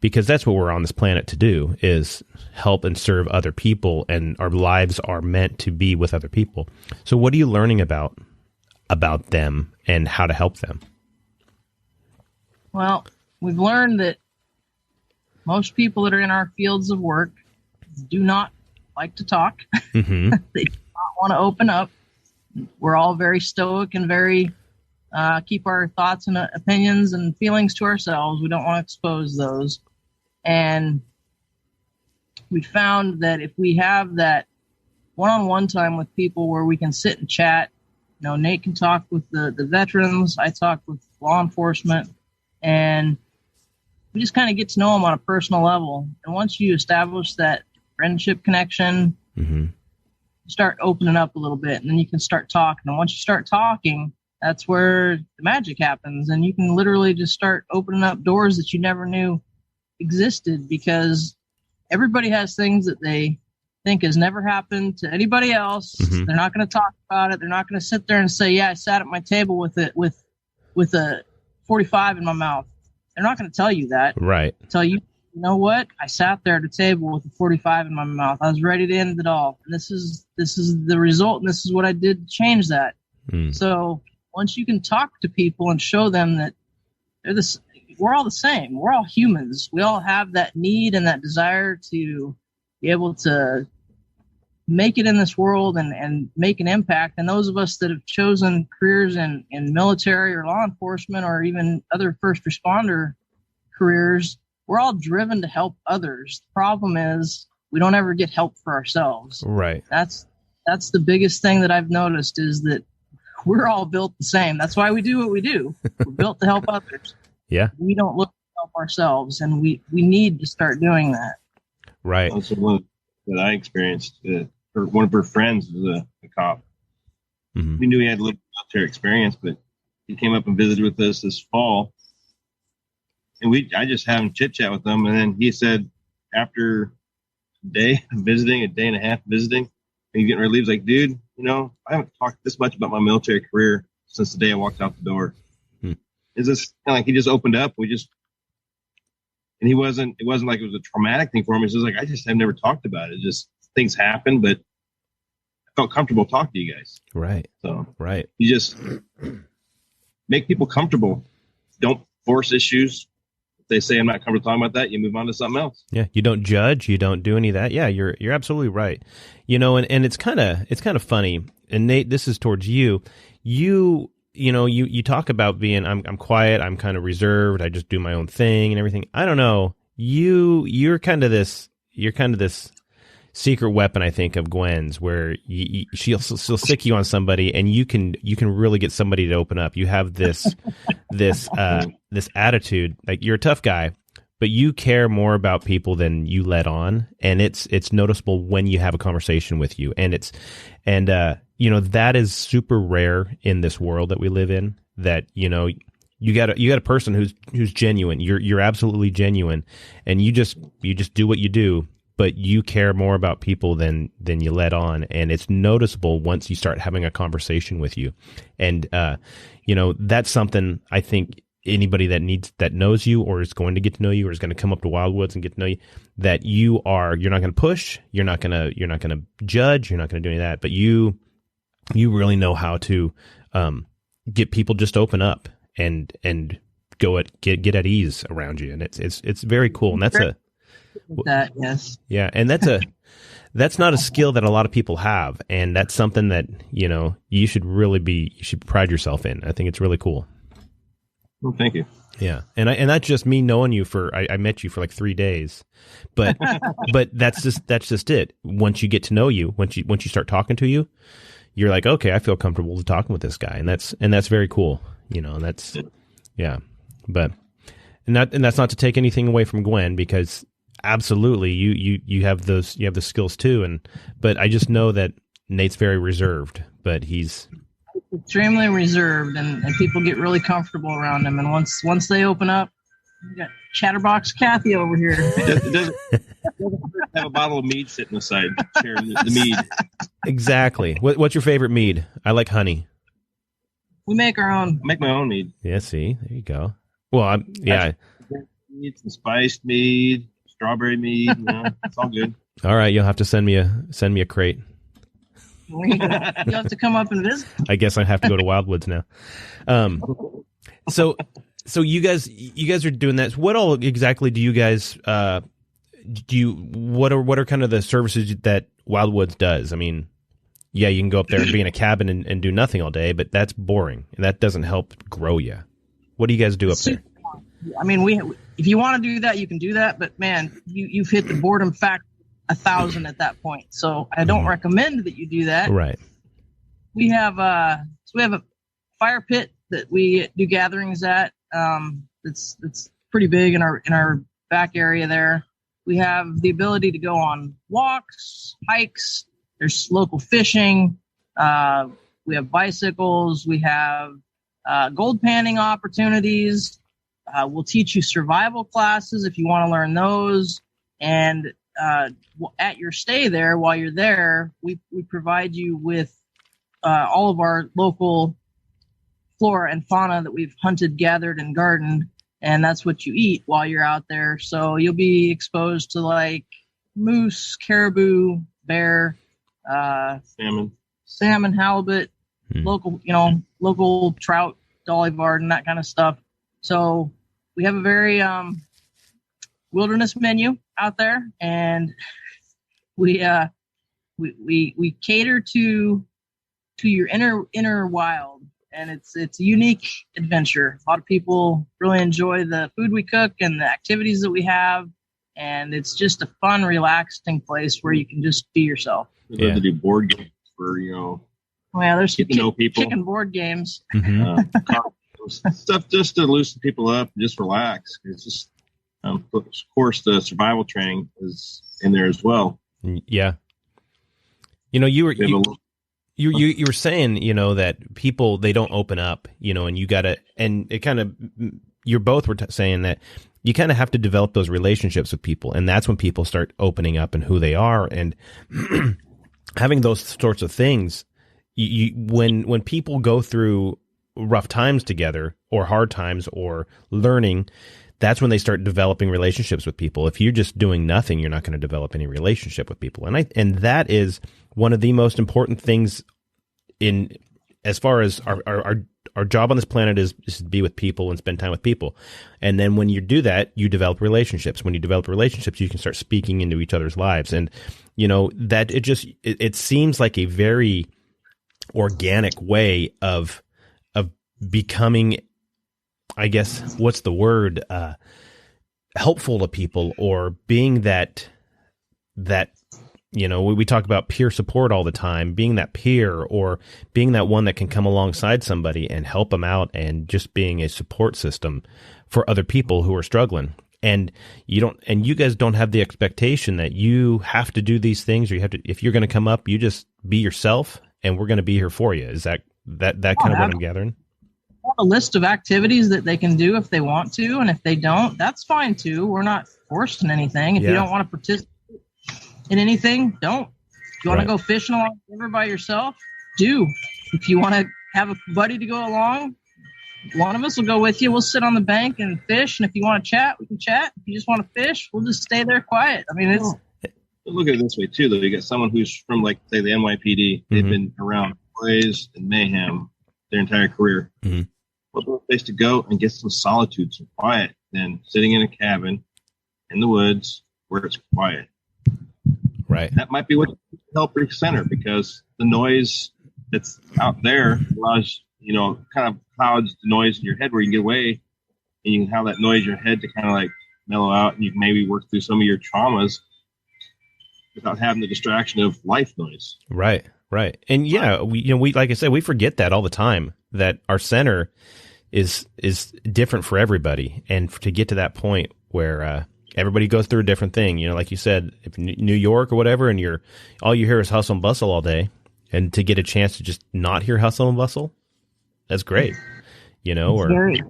S2: because that's what we're on this planet to do, is help and serve other people, and our lives are meant to be with other people. So what are you learning about them and how to help them?
S4: Well, we've learned that most people that are in our fields of work do not like to talk. Mm-hmm. They do not want to open up. We're all very stoic and very keep our thoughts and opinions and feelings to ourselves. We don't want to expose those. And we found that if we have that one-on-one time with people where we can sit and chat, you know, Nate can talk with the veterans, I talk with law enforcement, and we just kind of get to know them on a personal level. And once you establish that friendship connection, mm-hmm. you start opening up a little bit, and then you can start talking. And once you start talking, that's where the magic happens. And you can literally just start opening up doors that you never knew existed, because everybody has things that they think has never happened to anybody else. Mm-hmm. They're not going to talk about it. They're not going to sit there and say, yeah, I sat at my table with a 45 in my mouth. They're not going to tell you that.
S2: Right.
S4: Tell you, you know what? I sat there at a table with a 45 in my mouth. I was ready to end it all. And this is the result, and this is what I did to change that. Mm. So once you can talk to people and show them that we're all the same. We're all humans. We all have that need and that desire to be able to make it in this world and make an impact. And those of us that have chosen careers in military or law enforcement or even other first responder careers, we're all driven to help others. The problem is we don't ever get help for ourselves.
S2: Right.
S4: That's the biggest thing that I've noticed, is that we're all built the same. That's why we do what we do. We're built to help others.
S2: Yeah.
S4: We don't look to help ourselves, and we need to start doing that.
S2: Right.
S3: Also, one that I experienced, one of her friends was a cop. Mm-hmm. We knew he had a little military experience, but he came up and visited with us this fall. And I just had him chit chat with him. And then he said, after a day and a half visiting, and he's getting ready to leave, he's like, dude, you know, I haven't talked this much about my military career since the day I walked out the door. It's just kind of like he just opened up. And it wasn't like it was a traumatic thing for him. It's just like, I've never talked about it. Just things happen, but I felt comfortable talking to you guys.
S2: Right.
S3: So,
S2: right.
S3: You just make people comfortable. Don't force issues. If they say I'm not comfortable talking about that, you move on to something else.
S2: Yeah. You don't judge. You don't do any of that. Yeah. You're absolutely right. And it's kind of funny. And Nate, this is towards you. You talk about being, I'm quiet. I'm kind of reserved. I just do my own thing and everything. I don't know. You're kind of this secret weapon, I think, of Gwen's, where she'll sick you on somebody, and you can really get somebody to open up. You have this attitude, like you're a tough guy, but you care more about people than you let on, and it's noticeable when you have a conversation with you, and that is super rare in this world that we live in. That you got a person who's genuine. You're absolutely genuine, and you just do what you do. But you care more about people than you let on, and it's noticeable once you start having a conversation with you. And that's something I think anybody that knows you or is going to get to know you or is going to come up to Wildwoods and get to know you, that you're not going to push, you're not going to judge, you're not going to do any of that, but you really know how to get people just open up and get at ease around you, and it's very cool, and that's
S4: yes.
S2: Yeah, and that's not a skill that a lot of people have, and that's something that you should pride yourself in. I think it's really cool.
S3: Well, thank you.
S2: Yeah, and that's just me knowing you I met you for like 3 days, but that's just it. Once you get to know you, once you start talking to you, you're like, okay, I feel comfortable talking with this guy, and that's very cool. And that's yeah, but and that's not to take anything away from Gwen, because absolutely you have the skills too, but I just know that Nate's very reserved, but he's
S4: extremely reserved, and people get really comfortable around him, and once they open up, we got Chatterbox Kathy over here.
S3: It doesn't have a bottle of mead sitting beside chair, the mead. Exactly.
S2: What's your favorite mead? I like honey.
S4: We make our own.
S3: I make my own mead.
S2: Yeah, see, there you go. Well,
S3: Mead, some spiced mead, strawberry mead. It's all good.
S2: All right, you'll have to send me a crate.
S4: You have to come up and visit.
S2: I guess I have to go to Wildwoods now. So you guys are doing that. What all exactly do you guys what are kind of the services that Wildwoods does? I mean, yeah, you can go up there and be in a cabin and do nothing all day, but that's boring, and that doesn't help grow you. What do you guys do up there?
S4: I mean, if you want to do that, you can do that, but man, you've hit the boredom factor 1,000 at that point. So I don't recommend that you do that.
S2: Right.
S4: We have a fire pit that we do gatherings at. It's pretty big in our back area there. We have the ability to go on walks, hikes. There's local fishing. We have bicycles. We have gold panning opportunities. We'll teach you survival classes if you want to learn those. And at your stay there, while you're there, we provide you with all of our local flora and fauna that we've hunted, gathered, and gardened. And that's what you eat while you're out there. So you'll be exposed to like moose, caribou, bear, salmon, halibut, local trout, dolly varden, that kind of stuff. So we have a very wilderness menu out there, and we cater to your inner wild, and it's a unique adventure. A lot of people really enjoy the food we cook and the activities that we have, and it's just a fun, relaxing place where you can just be yourself.
S3: We love to do board games for
S4: there's
S3: get to know people,
S4: kicking board games,
S3: stuff just to loosen people up and just relax. It's just of course the survival training is in there as well.
S2: Yeah, you were saying that people, they don't open up, and you gotta, and it kind of, you both were saying that you kind of have to develop those relationships with people, and that's when people start opening up and who they are, and having those sorts of things. When people go through rough times together or hard times or learning, that's when they start developing relationships with people. If you're just doing nothing, you're not going to develop any relationship with people. And that is one of the most important things in as far as our job on this planet is to be with people and spend time with people. And then when you do that, you develop relationships. When you develop relationships, you can start speaking into each other's lives. And, that it seems like a very organic way of becoming, I guess, what's the word, helpful to people, or being that we talk about peer support all the time, being that peer or being that one that can come alongside somebody and help them out, and just being a support system for other people who are struggling. And you guys don't have the expectation that you have to do these things, or if you're going to come up, you just be yourself and we're going to be here for you. Is that kind of what I'm gathering?
S4: A list of activities that they can do if they want to, and if they don't, that's fine too. We're not forcing anything. If you don't want to participate in anything, don't. If you want to go fishing along the river by yourself, do. If you want to have a buddy to go along, one of us will go with you. We'll sit on the bank and fish, and if you want to chat, we can chat. If you just want to fish, we'll just stay there quiet. I mean, it's...
S3: Look at it this way too, though. You get someone who's from, like, say, the NYPD. They've been around noise and mayhem their entire career. What better place to go and get some solitude, some quiet, than sitting in a cabin in the woods where it's quiet.
S2: Right.
S3: That might be what you help your center, because the noise that's out there allows, kind of clouds the noise in your head where you can get away, and you can have that noise in your head to kind of like mellow out, and you can maybe work through some of your traumas without having the distraction of life noise.
S2: Right. And yeah, we like I said, we forget that all the time, that our center is different for everybody. And to get to that point where everybody goes through a different thing, like you said, if New York or whatever, and all you hear is hustle and bustle all day, and to get a chance to just not hear hustle and bustle, that's great.
S4: It's very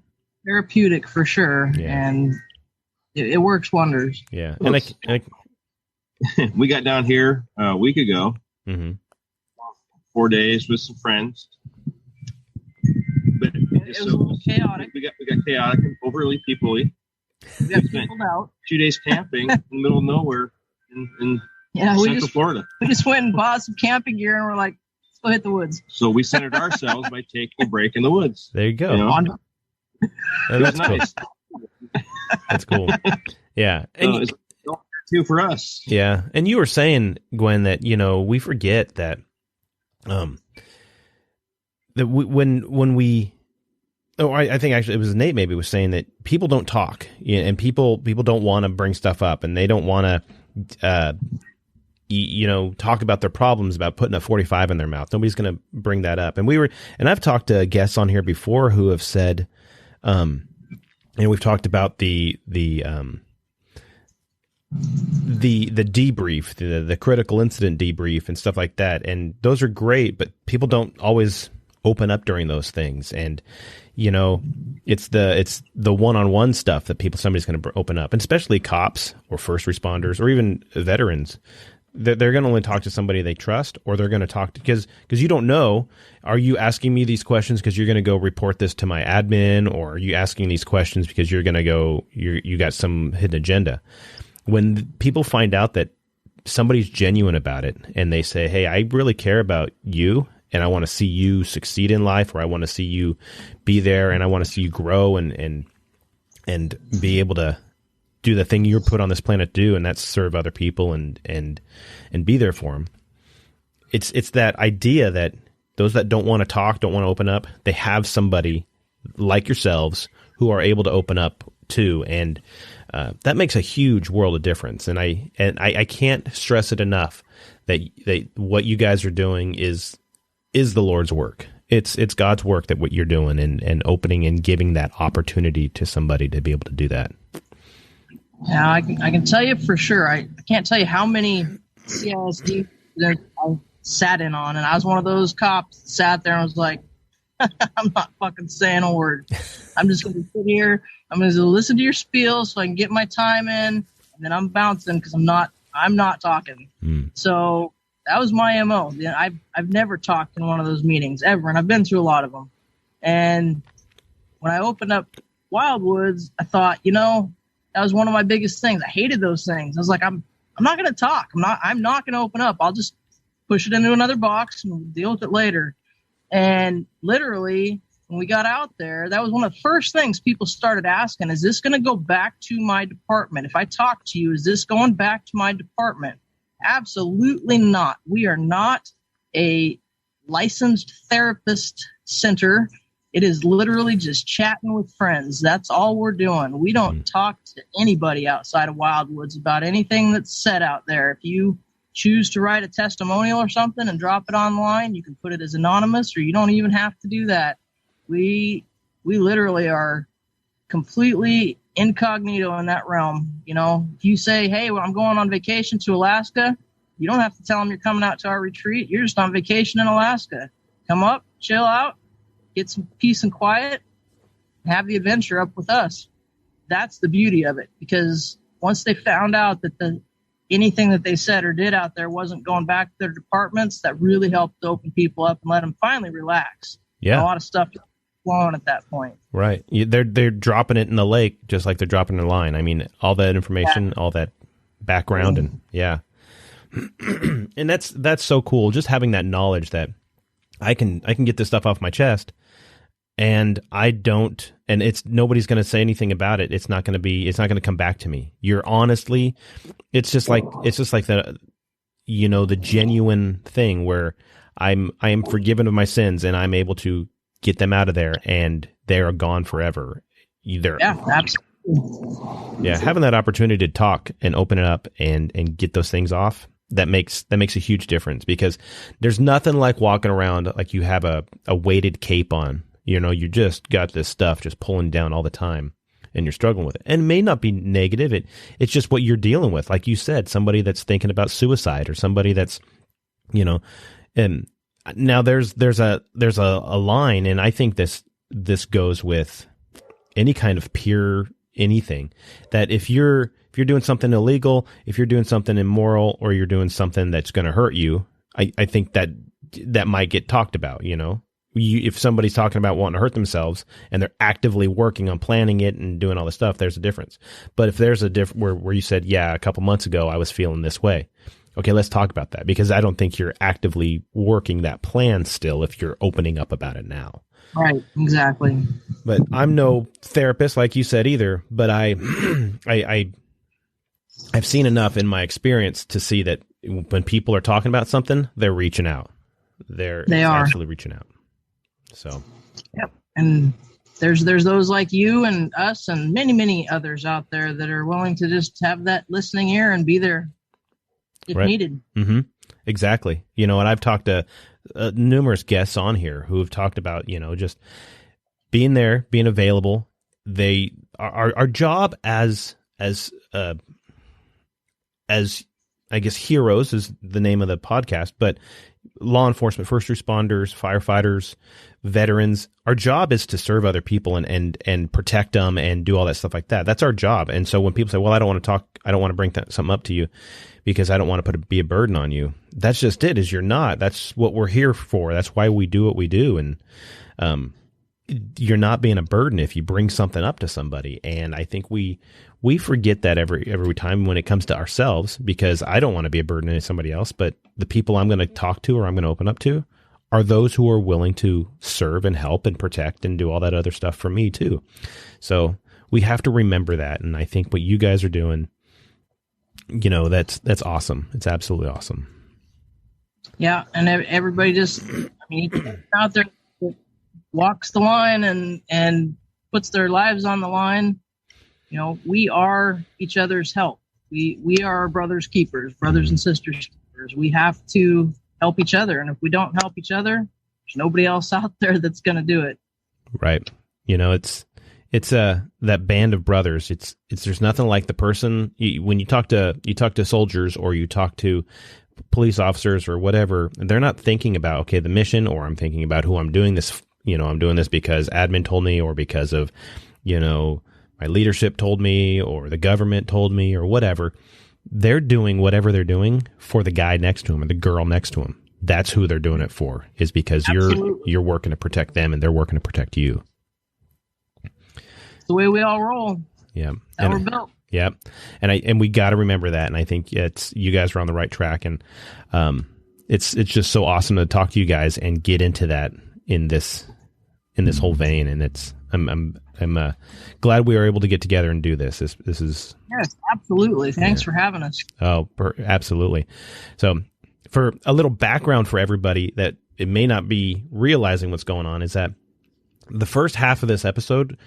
S4: therapeutic for sure.
S2: Yeah.
S4: And it works wonders.
S2: Yeah. And
S3: we got down here a week ago, 4 days with some friends. But
S4: it was a little chaotic.
S3: We got chaotic and overly people-y.
S4: We got people out.
S3: 2 days camping in the middle of nowhere in Central Florida.
S4: We just went and bought some camping gear, and we're like, let's go hit the woods.
S3: So we centered ourselves by taking a break in the woods.
S2: There you go. That's
S3: nice.
S2: Cool. That's cool. Yeah. And
S3: it's too for us.
S2: Yeah. And you were saying, Gwen, that, we forget that, that when we, I think actually it was Nate maybe was saying that people don't talk, and people don't want to bring stuff up, and they don't want to, talk about their problems about putting a 45 in their mouth. Nobody's going to bring that up. And I've talked to guests on here before who have said, we've talked about the debrief, the critical incident debrief and stuff like that. And those are great, but people don't always open up during those things. And, it's the one-on-one stuff that somebody's going to open up, and especially cops or first responders or even veterans. They're going to only talk to somebody they trust, or they're going to talk to, because you don't know, are you asking me these questions because you're going to go report this to my admin, or are you asking these questions because you're going to go, you got some hidden agenda? When people find out that somebody's genuine about it, and they say, hey, I really care about you, and I want to see you succeed in life, or I want to see you be there, and I want to see you grow and be able to do the thing you're put on this planet to do, and that's serve other people and be there for them. It's that idea that those that don't want to talk, don't want to open up, they have somebody like yourselves who are able to open up too, and that makes a huge world of difference. And I can't stress it enough that what you guys are doing is the Lord's work. It's God's work, that what you're doing, and opening and giving that opportunity to somebody to be able to do that.
S4: Yeah, I can tell you for sure. I can't tell you how many CISD I sat in on, and I was one of those cops that sat there and was like, I'm not fucking saying a word. I'm just going to sit here. I'm going to listen to your spiel so I can get my time in, and then I'm bouncing because I'm not talking. So that was my MO. I've never talked in one of those meetings ever, and I've been through a lot of them. And when I opened up Wildwoods, I thought, that was one of my biggest things. I hated those things. I was like, I'm not going to talk. I'm not going to open up. I'll just push it into another box and we'll deal with it later. And literally, when we got out there, that was one of the first things people started asking, is this going to go back to my department? If I talk to you, is this going back to my department? Absolutely not. We are not a licensed therapist center. It is literally just chatting with friends. That's all we're doing. We don't talk to anybody outside of Wildwoods about anything that's said out there. If you choose to write a testimonial or something and drop it online, you can put it as anonymous, or you don't even have to do that. We literally are completely incognito in that realm. If you say, hey, well, I'm going on vacation to Alaska, you don't have to tell them you're coming out to our retreat. You're just on vacation in Alaska. Come up, chill out, get some peace and quiet, have the adventure up with us. That's the beauty of it, because once they found out that anything that they said or did out there wasn't going back to their departments, that really helped open people up and let them finally relax.
S2: Yeah.
S4: A lot of stuff flowing at that point.
S2: Right. They're dropping it in the lake just like they're dropping a line. I mean, all that information, all that background, and yeah. And that's so cool. Just having that knowledge that I can get this stuff off my chest, and nobody's going to say anything about it. It's not going to come back to me. It's just like the genuine thing where I am forgiven of my sins and I'm able to get them out of there, and they are gone forever.
S4: Absolutely.
S2: Yeah, having that opportunity to talk and open it up and get those things off, that makes a huge difference, because there's nothing like walking around like you have a weighted cape on. You just got this stuff just pulling down all the time, and you're struggling with it. And it may not be negative. It's just what you're dealing with. Like you said, somebody that's thinking about suicide, or somebody that's, and now there's a line, and I think this goes with any kind of peer anything, that if you're doing something illegal, if you're doing something immoral, or you're doing something that's going to hurt you, I think that might get talked about. If somebody's talking about wanting to hurt themselves and they're actively working on planning it and doing all this stuff, there's a difference. But if there's a where you said, yeah, a couple months ago I was feeling this way. Okay, let's talk about that, because I don't think you're actively working that plan still if you're opening up about it now.
S4: Right, exactly.
S2: But I'm no therapist like you said either, but I've seen enough in my experience to see that when people are talking about something, they're reaching out. They are actually reaching out. So,
S4: yep. And there's those like you and us and many, many others out there that are willing to just have that listening ear and be there if needed.
S2: Mm-hmm. Exactly. And I've talked to numerous guests on here who have talked about, just being there, being available. Our job as I guess heroes is the name of the podcast, but law enforcement, first responders, firefighters, veterans, our job is to serve other people and protect them and do all that stuff like that. That's our job. And so when people say, well, I don't want to talk, I don't want to bring something up to you because I don't want to be a burden on you. That's just it, is you're not. That's what we're here for. That's why we do what we do. And you're not being a burden if you bring something up to somebody. And I think we forget that every time when it comes to ourselves, because I don't want to be a burden to somebody else, but the people I'm going to talk to or I'm going to open up to are those who are willing to serve and help and protect and do all that other stuff for me too. So we have to remember that. And I think what you guys are doing, that's awesome. It's absolutely awesome.
S4: Yeah. And everybody just, out there walks the line and puts their lives on the line. We are each other's help. We are our brothers' keepers, brothers and sisters' keepers. We have to help each other. And if we don't help each other, there's nobody else out there that's going to do it. Right.
S2: It's that band of brothers. It's there's nothing like the person when you talk to soldiers or you talk to police officers or whatever, they're not thinking about, okay, the mission, or I'm thinking about who I'm doing this. I'm doing this because admin told me, or because of, my leadership told me, or the government told me, or whatever. They're doing whatever they're doing for the guy next to him or the girl next to him. that's who they're doing it for, is because you're working to protect them and they're working to protect you.
S4: It's the way we all roll.
S2: Yeah.
S4: That we're built.
S2: Yeah. And we got to remember that. And I think you guys are on the right track. And it's just so awesome to talk to you guys and get into that in this whole vein. And I'm glad we were able to get together and do this. This is.
S4: Yes, absolutely. Thanks for having us.
S2: Oh, absolutely. So for a little background for everybody that it may not be realizing what's going on, is that the first half of this episode,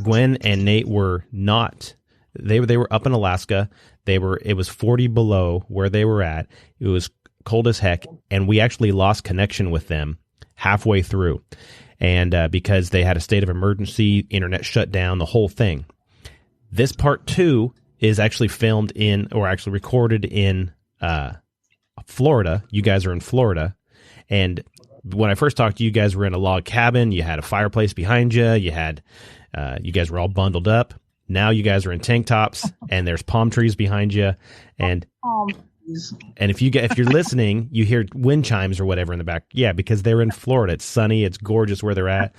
S2: Gwen and Nate were not. They were up in Alaska. It was 40 below where they were at. It was cold as heck, and we actually lost connection with them halfway through. And because they had a state of emergency, internet shut down, the whole thing. This part 2 is actually actually recorded in Florida. You guys are in Florida. And when I first talked to you, guys were in a log cabin. You had a fireplace behind you. You guys were all bundled up. Now you guys are in tank tops, and there's palm trees behind you. And if you're listening, you hear wind chimes or whatever in the back. Yeah, because they're in Florida. It's sunny. It's gorgeous where they're at.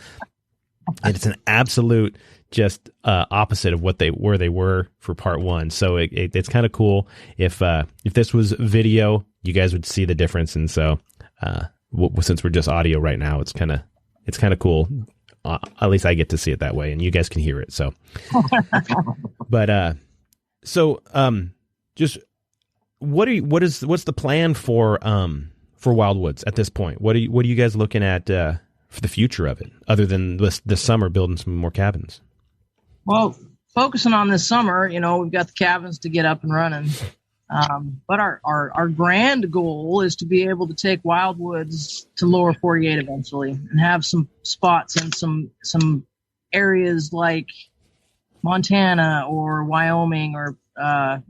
S2: And it's an absolute just opposite of where they were for part 1. So it's kind of cool. If this was video, you guys would see the difference. And so since we're just audio right now, it's kind of cool. At least I get to see it that way, and you guys can hear it. So, but just what's the plan for Wildwoods at this point? What are you guys looking at for the future of it, other than this summer building some more cabins?
S4: Well, focusing on this summer, we've got the cabins to get up and running. But our grand goal is to be able to take Wildwoods to lower 48 eventually, and have some spots in some areas like Montana or Wyoming, or up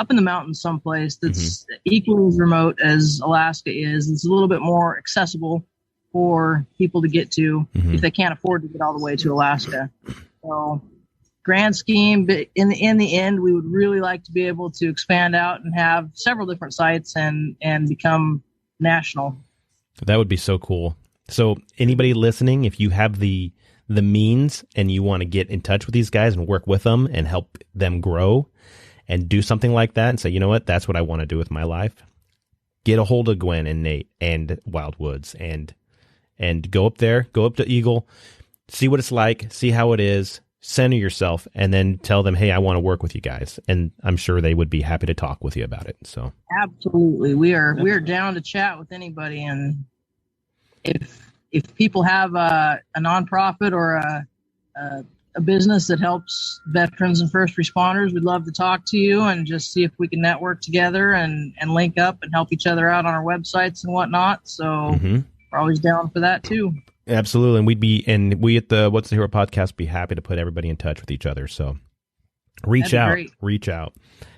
S4: in the mountains someplace that's equally as remote as Alaska is. It's a little bit more accessible for people to get to if they can't afford to get all the way to Alaska. So grand scheme, but in the end, we would really like to be able to expand out and have several different sites and become national.
S2: That would be so cool. So anybody listening, if you have the means and you want to get in touch with these guys and work with them and help them grow and do something like that and say, you know what, that's what I want to do with my life, get a hold of Gwen and Nate and Wildwoods and go up to Eagle, see what it's like, see how it is, center yourself, and then tell them, hey, I want to work with you guys. And I'm sure they would be happy to talk with you about it. So
S4: absolutely. We are down to chat with anybody. And if people have a nonprofit or a business that helps veterans and first responders, we'd love to talk to you and just see if we can network together and link up and help each other out on our websites and whatnot. So we're always down for that too.
S2: Absolutely. And we at the What's the Hero podcast be happy to put everybody in touch with each other. So reach out.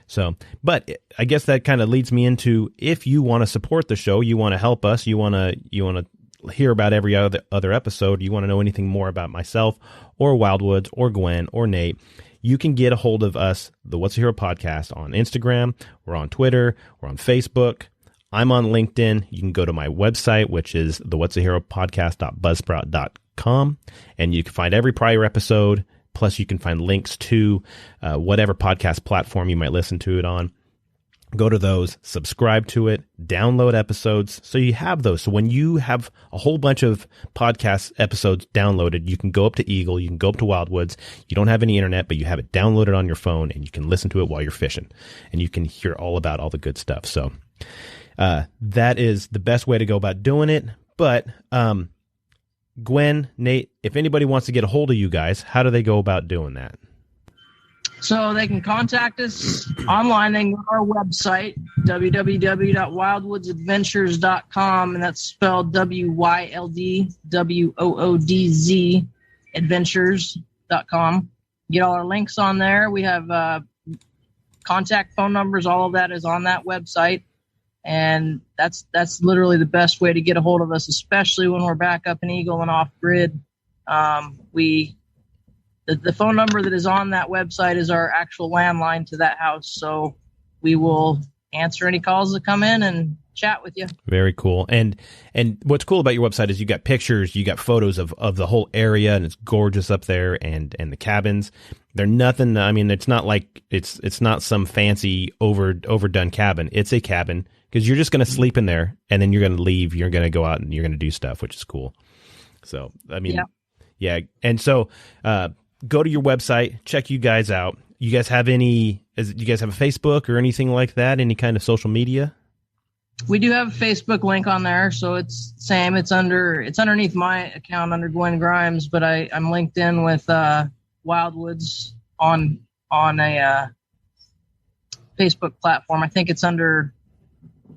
S2: So, but I guess that kind of leads me into, if you want to support the show, you want to help us, you want to hear about every other episode, you want to know anything more about myself or Wildwoods or Gwen or Nate, you can get a hold of us, the What's the Hero podcast, on Instagram, we're on Twitter, we're on Facebook. I'm on LinkedIn. You can go to my website, which is the What's the Hero podcast.buzzsprout.com, and you can find every prior episode. Plus, you can find links to whatever podcast platform you might listen to it on. Go to those, subscribe to it, download episodes, so you have those. So when you have a whole bunch of podcast episodes downloaded, you can go up to Eagle, you can go up to Wildwoods. You don't have any internet, but you have it downloaded on your phone, and you can listen to it while you're fishing, and you can hear all about all the good stuff. So that is the best way to go about doing it. But Gwen, Nate, if anybody wants to get a hold of you guys, how do they go about doing that?
S4: So they can contact us online. They can go to our website, www.wildwoodsadventures.com, and that's spelled WYLDWOODZ adventures.com. Get all our links on there. We have contact phone numbers. All of that is on that website. And that's literally the best way to get a hold of us, especially when we're back up in Eagle and off grid. The phone number that is on that website is our actual landline to that house. So we will answer any calls that come in and chat with you.
S2: Very cool. And what's cool about your website is you got pictures, you got photos of the whole area, and it's gorgeous up there, and the cabins. They're nothing. I mean, it's not like it's not some fancy overdone cabin. It's a cabin because you're just going to sleep in there, and then you're going to leave. You're going to go out and you're going to do stuff, which is cool. So, I mean, yeah. And so, go to your website, check you guys out. You guys have you guys have a Facebook or anything like that? Any kind of social media?
S4: We do have a Facebook link on there, so it's same. It's underneath my account under Gwen Grimes, but I'm linked in with Wildwoods on a Facebook platform. I think it's under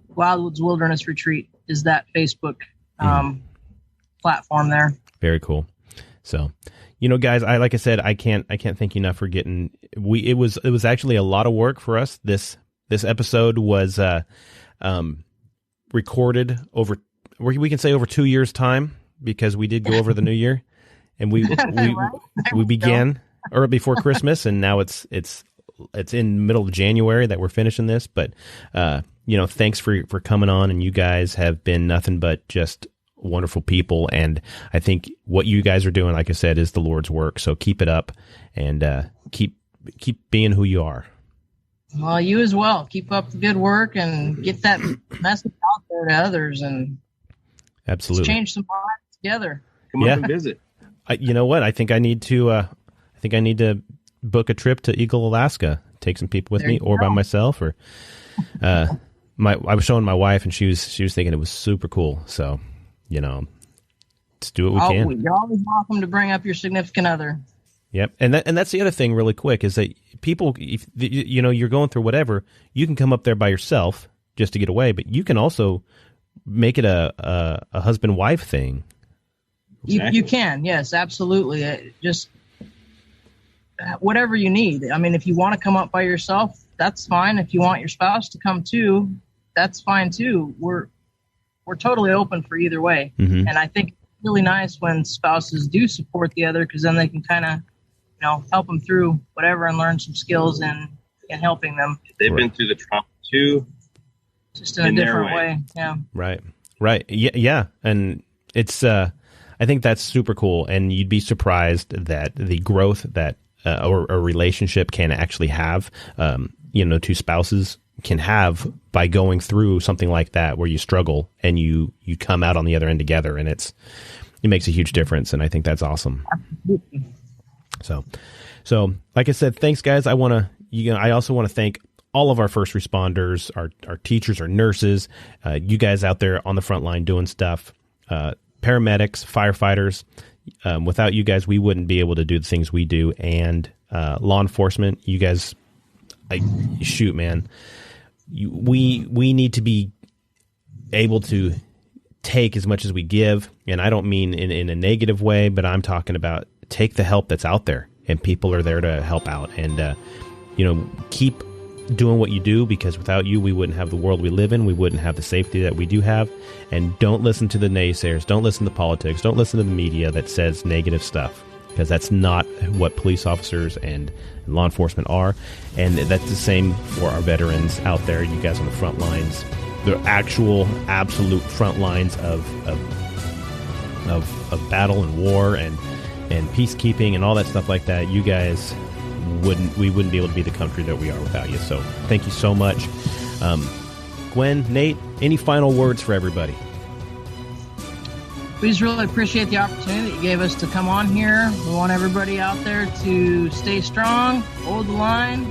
S4: Wildwood Wilderness Retreat is that Facebook platform there.
S2: Very cool. So, guys, like I said, I can't thank you enough for getting. It was actually a lot of work for us. This episode was recorded over, we can say over 2 years time, because we did go over the new year, and we began early before Christmas, and now it's in the middle of January that we're finishing this. But thanks for coming on, and you guys have been nothing but just wonderful people, and I think what you guys are doing, like I said, is the Lord's work. So keep it up, and keep being who you are.
S4: Well, you as well. Keep up the good work and get that message out there to others, and
S2: absolutely
S4: let's change some lives together.
S3: Come up and visit.
S2: You know what? I think I need to book a trip to Eagle, Alaska. Take some people with me, or by myself, or I was showing my wife, and she was thinking it was super cool. So, let's do what we can.
S4: You're always welcome to bring up your significant other.
S2: Yep, and that's the other thing, really quick, is that people, if you're going through whatever, you can come up there by yourself just to get away, but you can also make it a husband-wife thing.
S4: You can, yes, absolutely. Just whatever you need. I mean, if you want to come up by yourself, that's fine. If you want your spouse to come too, that's fine too. We're totally open for either way, and I think it's really nice when spouses do support the other, because then they can kind of help them through whatever and learn some skills in helping them.
S3: They've been through the trauma too,
S4: just in a different way. Yeah.
S2: Right. Yeah. And it's, I think that's super cool. And you'd be surprised that the growth that, or a relationship can actually have, two spouses can have by going through something like that, where you struggle and you come out on the other end together, and it makes a huge difference. And I think that's awesome. So like I said, thanks guys. I also want to thank all of our first responders, our teachers, our nurses, you guys out there on the front line doing stuff, paramedics, firefighters. Without you guys, we wouldn't be able to do the things we do, and law enforcement. You guys, man, we need to be able to take as much as we give, and I don't mean in a negative way, but I'm talking about take the help that's out there, and people are there to help out, and keep doing what you do, because without you, we wouldn't have the world we live in. We wouldn't have the safety that we do have. And don't listen to the naysayers. Don't listen to politics. Don't listen to the media that says negative stuff, because that's not what police officers and law enforcement are. And that's the same for our veterans out there, you guys on the front lines, the actual absolute front lines of battle and war and peacekeeping and all that stuff like that. You guys we wouldn't be able to be the country that we are without you. So thank you so much. Gwen, Nate, any final words for everybody?
S4: We just really appreciate the opportunity that you gave us to come on here. We want everybody out there to stay strong, hold the line,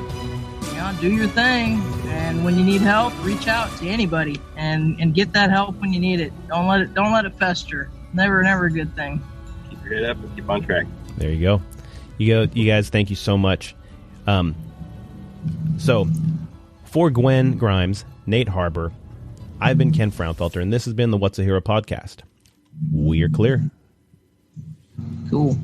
S4: do your thing. And when you need help, reach out to anybody and get that help when you need it. Don't let it fester. Never a good thing.
S3: Keep your head up and keep on track.
S2: There you go. You guys, thank you so much. So, for Gwen Grimes, Nate Harbour, I've been Ken Frownfelter, and this has been the What's a Hero podcast. We are clear.
S4: Cool.